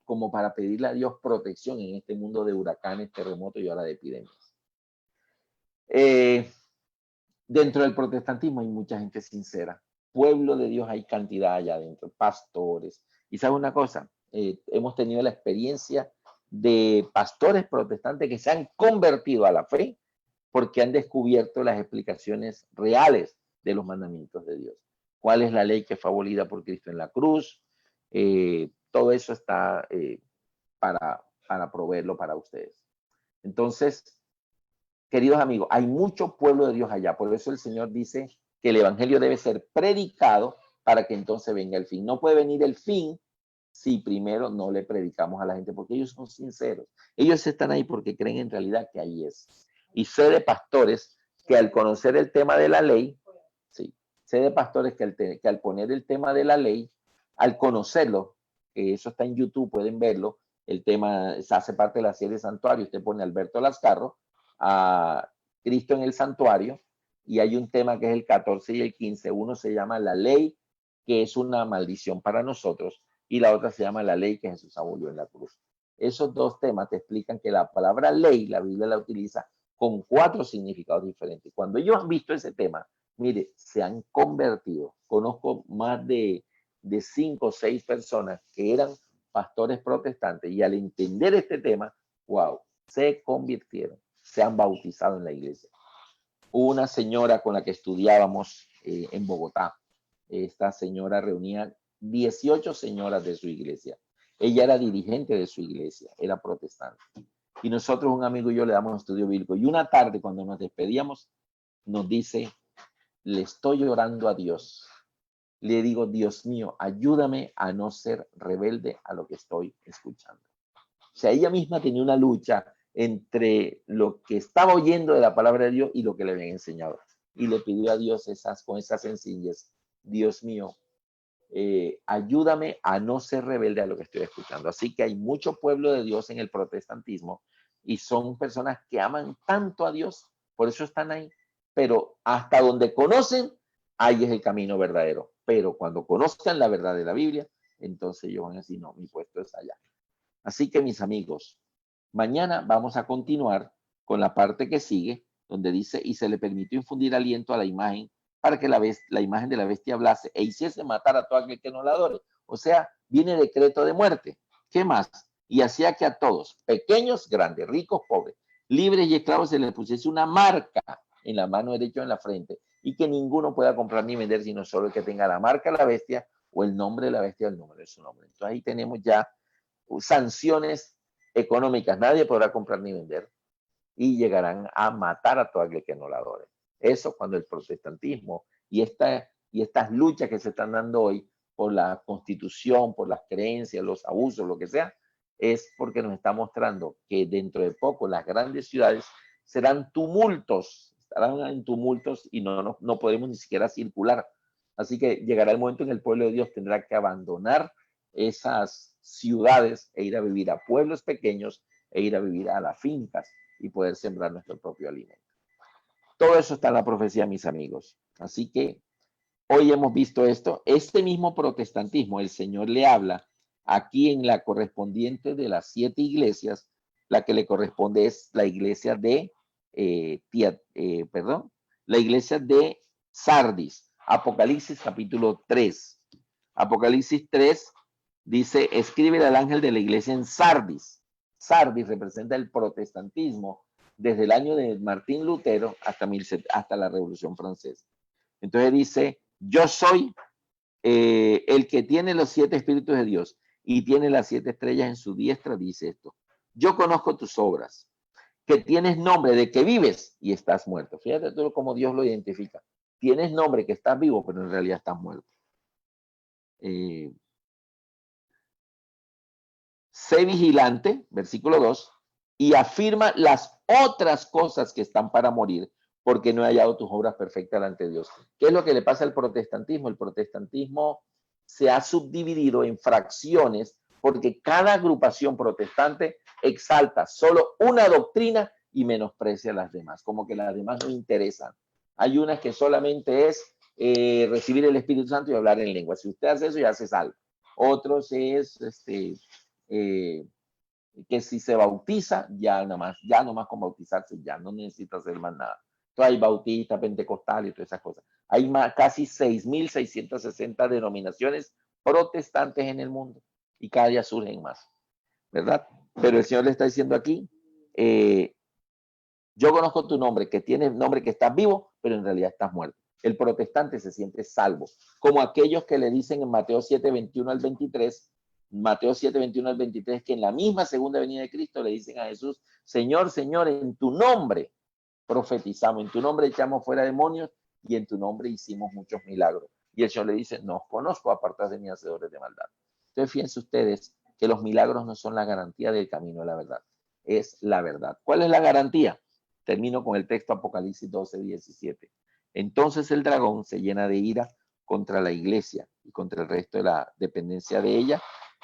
como para pedirle a Dios protección en este mundo de huracanes, terremotos y ahora de epidemias. Dentro del protestantismo hay mucha gente sincera. Pueblo de Dios hay cantidad allá adentro, pastores. Y ¿sabe una cosa? Hemos tenido la experiencia de pastores protestantes que se han convertido a la fe porque han descubierto las explicaciones reales de los mandamientos de Dios. ¿Cuál es la ley que fue abolida por Cristo en la cruz? Todo eso está para proveerlo para ustedes. Entonces, queridos amigos, hay mucho pueblo de Dios allá. Por eso el Señor dice que el evangelio debe ser predicado para que entonces venga el fin. No puede venir el fin si primero no le predicamos a la gente, porque ellos son sinceros. Ellos están ahí porque creen en realidad que ahí es. Y sé de pastores que al conocer el tema de la ley, sí, sé de pastores que al poner el tema de la ley, al conocerlo, eso está en YouTube, pueden verlo, el tema se hace parte de la serie Santuario, usted pone Alberto Lascarro, a Cristo en el Santuario, y hay un tema que es el 14 y el 15, uno se llama la ley, que es una maldición para nosotros, y la otra se llama la ley que Jesús abolió en la cruz. Esos dos temas te explican que la palabra ley, la Biblia la utiliza con 4 significados diferentes. Cuando ellos han visto ese tema, mire, se han convertido. Conozco más de 5 o 6 personas que eran pastores protestantes y al entender este tema, wow, se convirtieron, se han bautizado en la iglesia. Hubo una señora con la que estudiábamos en Bogotá. Esta señora reunía 18 señoras de su iglesia. Ella era dirigente de su iglesia, era protestante. Y nosotros, un amigo y yo, le damos estudio bíblico. Y una tarde, cuando nos despedíamos, nos dice, le estoy orando a Dios. Le digo, Dios mío, ayúdame a no ser rebelde a lo que estoy escuchando. O sea, ella misma tenía una lucha entre lo que estaba oyendo de la palabra de Dios y lo que le habían enseñado. Y le pidió a Dios con esa sencillez, Dios mío, ayúdame a no ser rebelde a lo que estoy escuchando. Así que hay mucho pueblo de Dios en el protestantismo y son personas que aman tanto a Dios, por eso están ahí. Pero hasta donde conocen, ahí es el camino verdadero. Pero cuando conozcan la verdad de la Biblia, entonces ellos van a decir, no, mi puesto es allá. Así que mis amigos, mañana vamos a continuar con la parte que sigue, donde dice, y se le permitió infundir aliento a la imagen para que la imagen de la bestia hablase e hiciese matar a todo aquel que no la adore. O sea, viene decreto de muerte. ¿Qué más? Y hacía que a todos, pequeños, grandes, ricos, pobres, libres y esclavos, se les pusiese una marca en la mano derecha o en la frente y que ninguno pueda comprar ni vender, sino solo el que tenga la marca de la bestia o el nombre de la bestia o el número de su nombre. Entonces ahí tenemos ya sanciones económicas. Nadie podrá comprar ni vender y llegarán a matar a todo aquel que no la adore. Eso cuando el protestantismo y estas luchas que se están dando hoy por la constitución, por las creencias, los abusos, lo que sea, es porque nos está mostrando que dentro de poco las grandes ciudades serán tumultos, estarán en tumultos y no podremos ni siquiera circular. Así que llegará el momento en que el pueblo de Dios tendrá que abandonar esas ciudades e ir a vivir a pueblos pequeños e ir a vivir a las fincas y poder sembrar nuestro propio alimento. Todo eso está en la profecía, mis amigos. Así que hoy hemos visto esto. Este mismo protestantismo, el Señor le habla aquí en la correspondiente de las 7 iglesias. La que le corresponde es la iglesia de, la iglesia de Sardis. Apocalipsis capítulo 3. Apocalipsis 3 dice, escribe al ángel de la iglesia en Sardis. Sardis representa el protestantismo desde el año de Martín Lutero hasta la Revolución Francesa. Entonces dice, yo soy el que tiene los 7 espíritus de Dios y tiene las 7 estrellas en su diestra, dice esto. Yo conozco tus obras, que tienes nombre de que vives y estás muerto. Fíjate todo cómo Dios lo identifica. Tienes nombre que estás vivo, pero en realidad estás muerto. Sé vigilante, versículo 2, y afirma las otras cosas que están para morir, porque no he hallado tus obras perfectas delante de Dios. ¿Qué es lo que le pasa al protestantismo? El protestantismo se ha subdividido en fracciones porque cada agrupación protestante exalta solo una doctrina y menosprecia a las demás, como que las demás no interesan. Hay unas que solamente es recibir el Espíritu Santo y hablar en lengua. Si usted hace eso, ya se salva. Otros es que si se bautiza, ya nomás con bautizarse, ya no necesita hacer más nada. Entonces hay bautistas, pentecostales y todas esas cosas. Hay casi 6.660 denominaciones protestantes en el mundo y cada día surgen más, ¿verdad? Pero el Señor le está diciendo aquí, yo conozco tu nombre, que tienes nombre que estás vivo, pero en realidad estás muerto. El protestante se siente salvo, como aquellos que le dicen en Mateo 7, 21 al 23, Mateo 7, 21 al 23, que en la misma segunda venida de Cristo le dicen a Jesús, Señor, Señor, en tu nombre profetizamos, en tu nombre echamos fuera demonios y en tu nombre hicimos muchos milagros. Y el Señor le dice, no os conozco, apartad de mí, hacedores de maldad. Entonces fíjense ustedes que los milagros no son la garantía del camino de la verdad, es la verdad. ¿Cuál es la garantía? Termino con el texto Apocalipsis 12, 17. Entonces el dragón se llena de ira contra la iglesia y contra el resto de la dependencia de ella.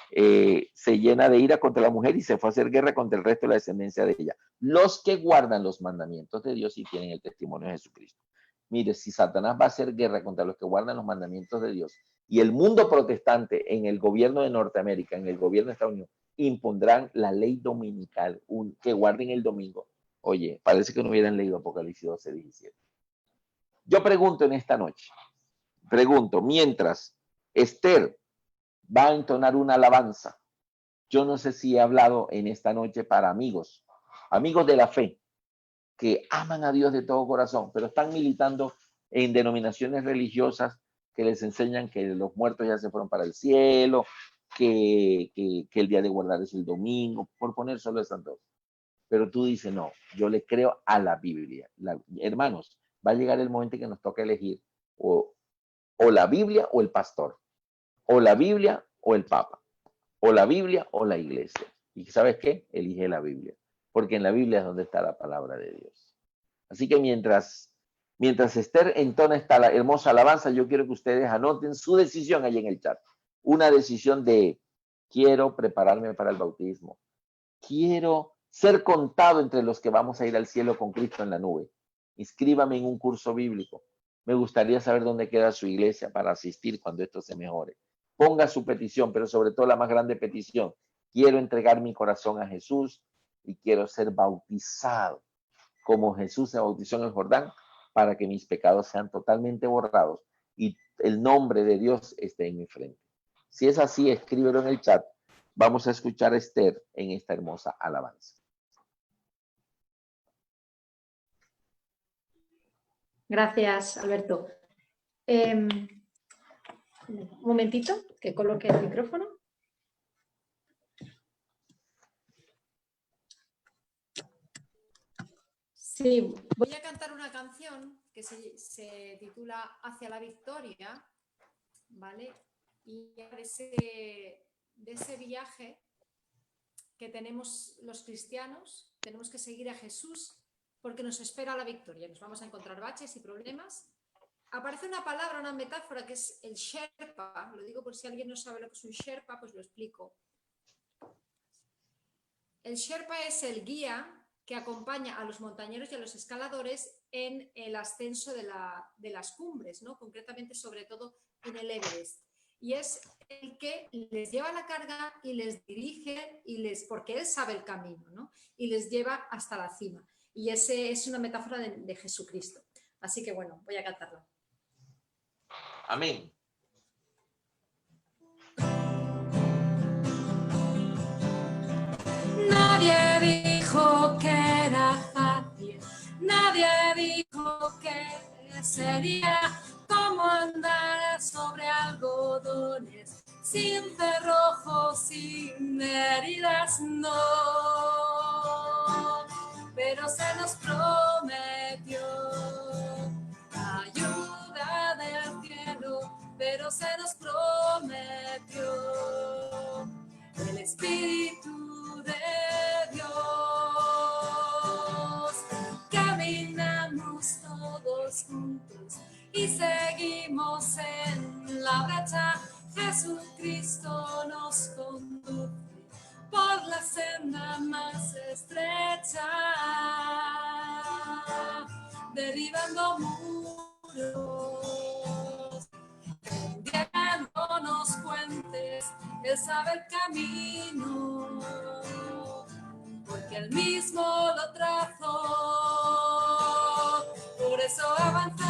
Se llena de ira contra la mujer y se fue a hacer guerra contra el resto de la descendencia de ella. Los que guardan los mandamientos de Dios y tienen el testimonio de Jesucristo. Mire, si Satanás va a hacer guerra contra los que guardan los mandamientos de Dios y el mundo protestante en el gobierno de Norteamérica, en el gobierno de Estados Unidos, impondrán la ley dominical, que guarden el domingo. Oye, parece que no hubieran leído Apocalipsis 12, 17. Yo pregunto en esta noche, mientras Esther va a entonar una alabanza, yo no sé si he hablado en esta noche para amigos de la fe, que aman a Dios de todo corazón, pero están militando en denominaciones religiosas que les enseñan que los muertos ya se fueron para el cielo, que el día de guardar es el domingo, por poner solo esas dos. Pero tú dices, no, yo le creo a la Biblia. Hermanos, va a llegar el momento en que nos toca elegir o la Biblia o el pastor, o la Biblia o el Papa, o la Biblia o la iglesia. ¿Y sabes qué? Elige la Biblia, porque en la Biblia es donde está la palabra de Dios. Así que mientras Esther entona esta hermosa alabanza, yo quiero que ustedes anoten su decisión ahí en el chat. Una decisión de, quiero prepararme para el bautismo, quiero ser contado entre los que vamos a ir al cielo con Cristo en la nube. Inscríbame en un curso bíblico. Me gustaría saber dónde queda su iglesia para asistir cuando esto se mejore. Ponga su petición, pero sobre todo la más grande petición. Quiero entregar mi corazón a Jesús y quiero ser bautizado como Jesús se bautizó en el Jordán para que mis pecados sean totalmente borrados y el nombre de Dios esté en mi frente. Si es así, escríbelo en el chat. Vamos a escuchar a Esther en esta hermosa alabanza. Gracias, Alberto. Un momentito, que coloque el micrófono. Sí, voy a cantar una canción que se titula Hacia la Victoria, ¿vale? Y de ese viaje que tenemos los cristianos, tenemos que seguir a Jesús porque nos espera la victoria. Nos vamos a encontrar baches y problemas. Aparece una palabra, una metáfora que es el Sherpa. Lo digo por si alguien no sabe lo que es un Sherpa, pues lo explico. El Sherpa es el guía que acompaña a los montañeros y a los escaladores en el ascenso de las cumbres, ¿no? Concretamente, sobre todo en el Everest. Y es el que les lleva la carga y les dirige, porque él sabe el camino, ¿no? Y les lleva hasta la cima. Y ese es una metáfora de Jesucristo. Así que bueno, voy a cantarlo. Amén. Nadie dijo que era fácil, nadie dijo que sería como andar sobre algodones, sin cerrojos, sin heridas, no. Pero se nos prometió ayuda del cielo, pero se nos prometió el Espíritu de Dios. Caminamos todos juntos y seguimos en la brecha. Jesucristo nos conduce por la senda más estrecha, derribando muros seguros, tendiéndonos puentes, Él sabe el camino, porque Él mismo lo trazó. Por eso avanzamos,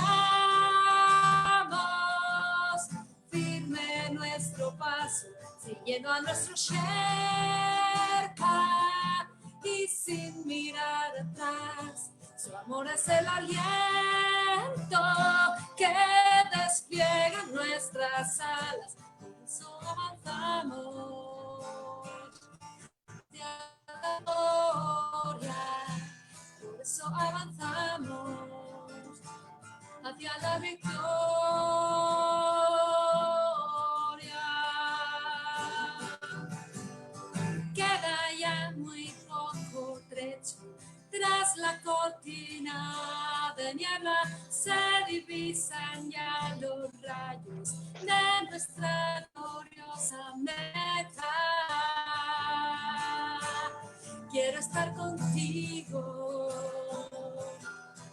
firme nuestro paso, siguiendo a nuestro Sherpa y sin mirar atrás. Su amor es el aliento que despliega nuestras alas. Por eso avanzamos hacia la gloria. Por eso avanzamos hacia la victoria. Queda ya muy poco trecho. Tras la cortina de niebla se divisan ya los rayos de nuestra gloriosa meta. Quiero estar contigo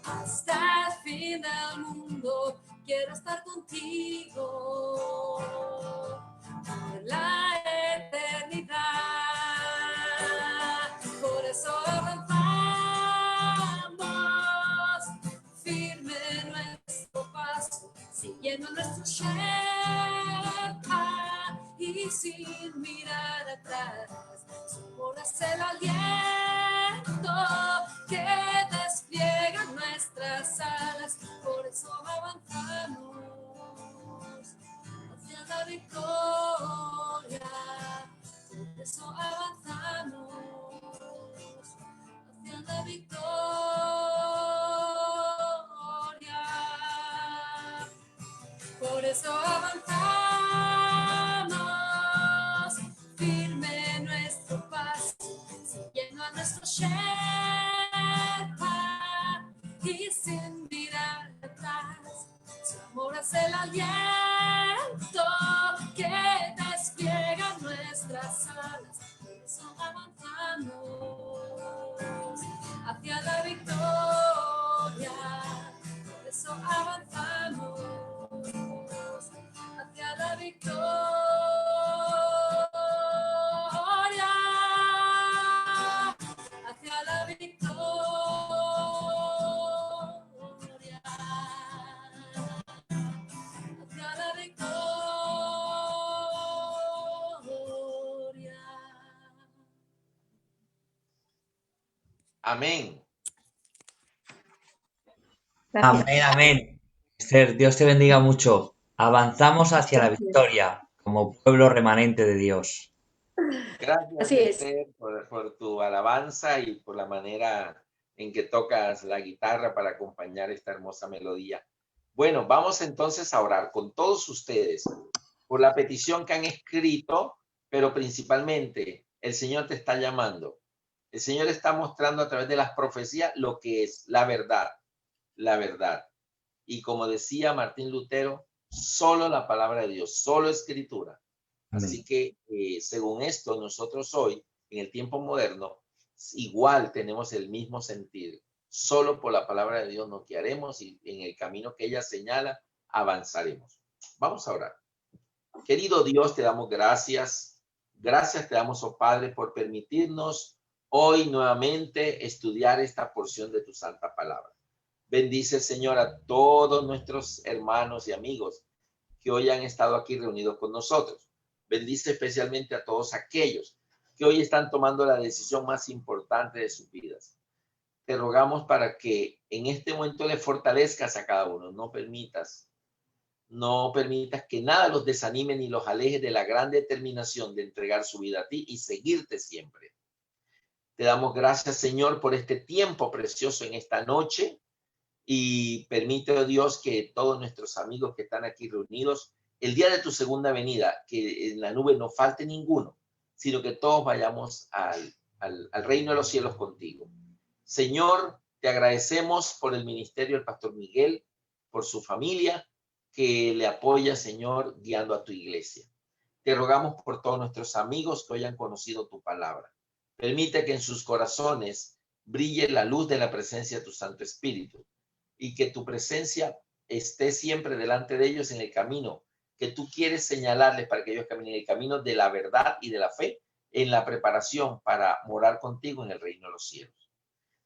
hasta el fin del mundo. Quiero estar contigo por la eternidad. Por eso avanzamos, firme nuestro paso, siguiendo nuestro Sherpa y sin mirar atrás. Su amor es el aliento que despliega nuestras alas. Por eso avanzamos hacia la victoria. Por eso avanzamos hacia la victoria. Por eso avanzamos, firme nuestro paso, siguiendo a nuestro Sherpa y sin mirar atrás. Su amor es el aliento que despliega nuestras alas. Por eso avanzamos hacia la victoria. Por eso avanzamos hacia la victoria. Hacia la victoria. Hacia la victoria. Amén. Gracias. Amén, amén. Esther, Dios te bendiga mucho. Avanzamos hacia la Gracias. victoria como pueblo remanente de Dios. Gracias, Así es. Esther, por tu alabanza y por la manera en que tocas la guitarra para acompañar esta hermosa melodía. Bueno, vamos entonces a orar con todos ustedes por la petición que han escrito, pero principalmente el Señor te está llamando. El Señor está mostrando a través de las profecías lo que es la verdad, la verdad. Y como decía Martín Lutero, solo la palabra de Dios, solo escritura. Así que según esto, nosotros hoy, en el tiempo moderno, igual tenemos el mismo sentir. Solo por la palabra de Dios nos guiaremos y en el camino que ella señala, avanzaremos. Vamos a orar. Querido Dios, te damos gracias. Gracias te damos, oh Padre, por permitirnos hoy nuevamente estudiar esta porción de tu santa palabra. Bendice, Señor, a todos nuestros hermanos y amigos que hoy han estado aquí reunidos con nosotros. Bendice especialmente a todos aquellos que hoy están tomando la decisión más importante de sus vidas. Te rogamos para que en este momento le fortalezcas a cada uno. No permitas que nada los desanime ni los aleje de la gran determinación de entregar su vida a ti y seguirte siempre. Te damos gracias, Señor, por este tiempo precioso en esta noche y permite, oh Dios, que todos nuestros amigos que están aquí reunidos, el día de tu segunda venida, que en la nube no falte ninguno, sino que todos vayamos al reino de los cielos contigo. Señor, te agradecemos por el ministerio del Pastor Miguel, por su familia, que le apoya, Señor, guiando a tu iglesia. Te rogamos por todos nuestros amigos que hoy han conocido tu palabra. Permite que en sus corazones brille la luz de la presencia de tu Santo Espíritu y que tu presencia estés siempre delante de ellos en el camino que tú quieres señalarles para que ellos caminen el camino de la verdad y de la fe en la preparación para morar contigo en el reino de los cielos.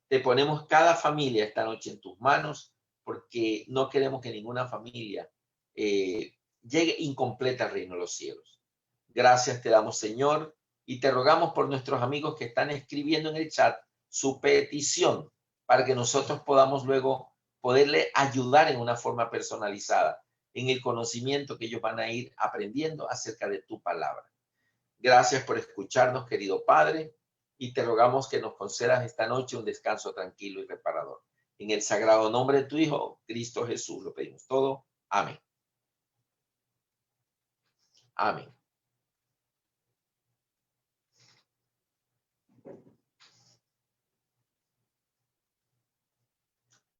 Te ponemos cada familia esta noche en tus manos porque no queremos que ninguna familia llegue incompleta al reino de los cielos. Gracias te damos, Señor, y te rogamos por nuestros amigos que están escribiendo en el chat su petición para que nosotros podamos luego poderle ayudar en una forma personalizada en el conocimiento que ellos van a ir aprendiendo acerca de tu palabra. Gracias por escucharnos, querido Padre, y te rogamos que nos concedas esta noche un descanso tranquilo y reparador. En el sagrado nombre de tu Hijo, Cristo Jesús, lo pedimos todo. Amén. Amén.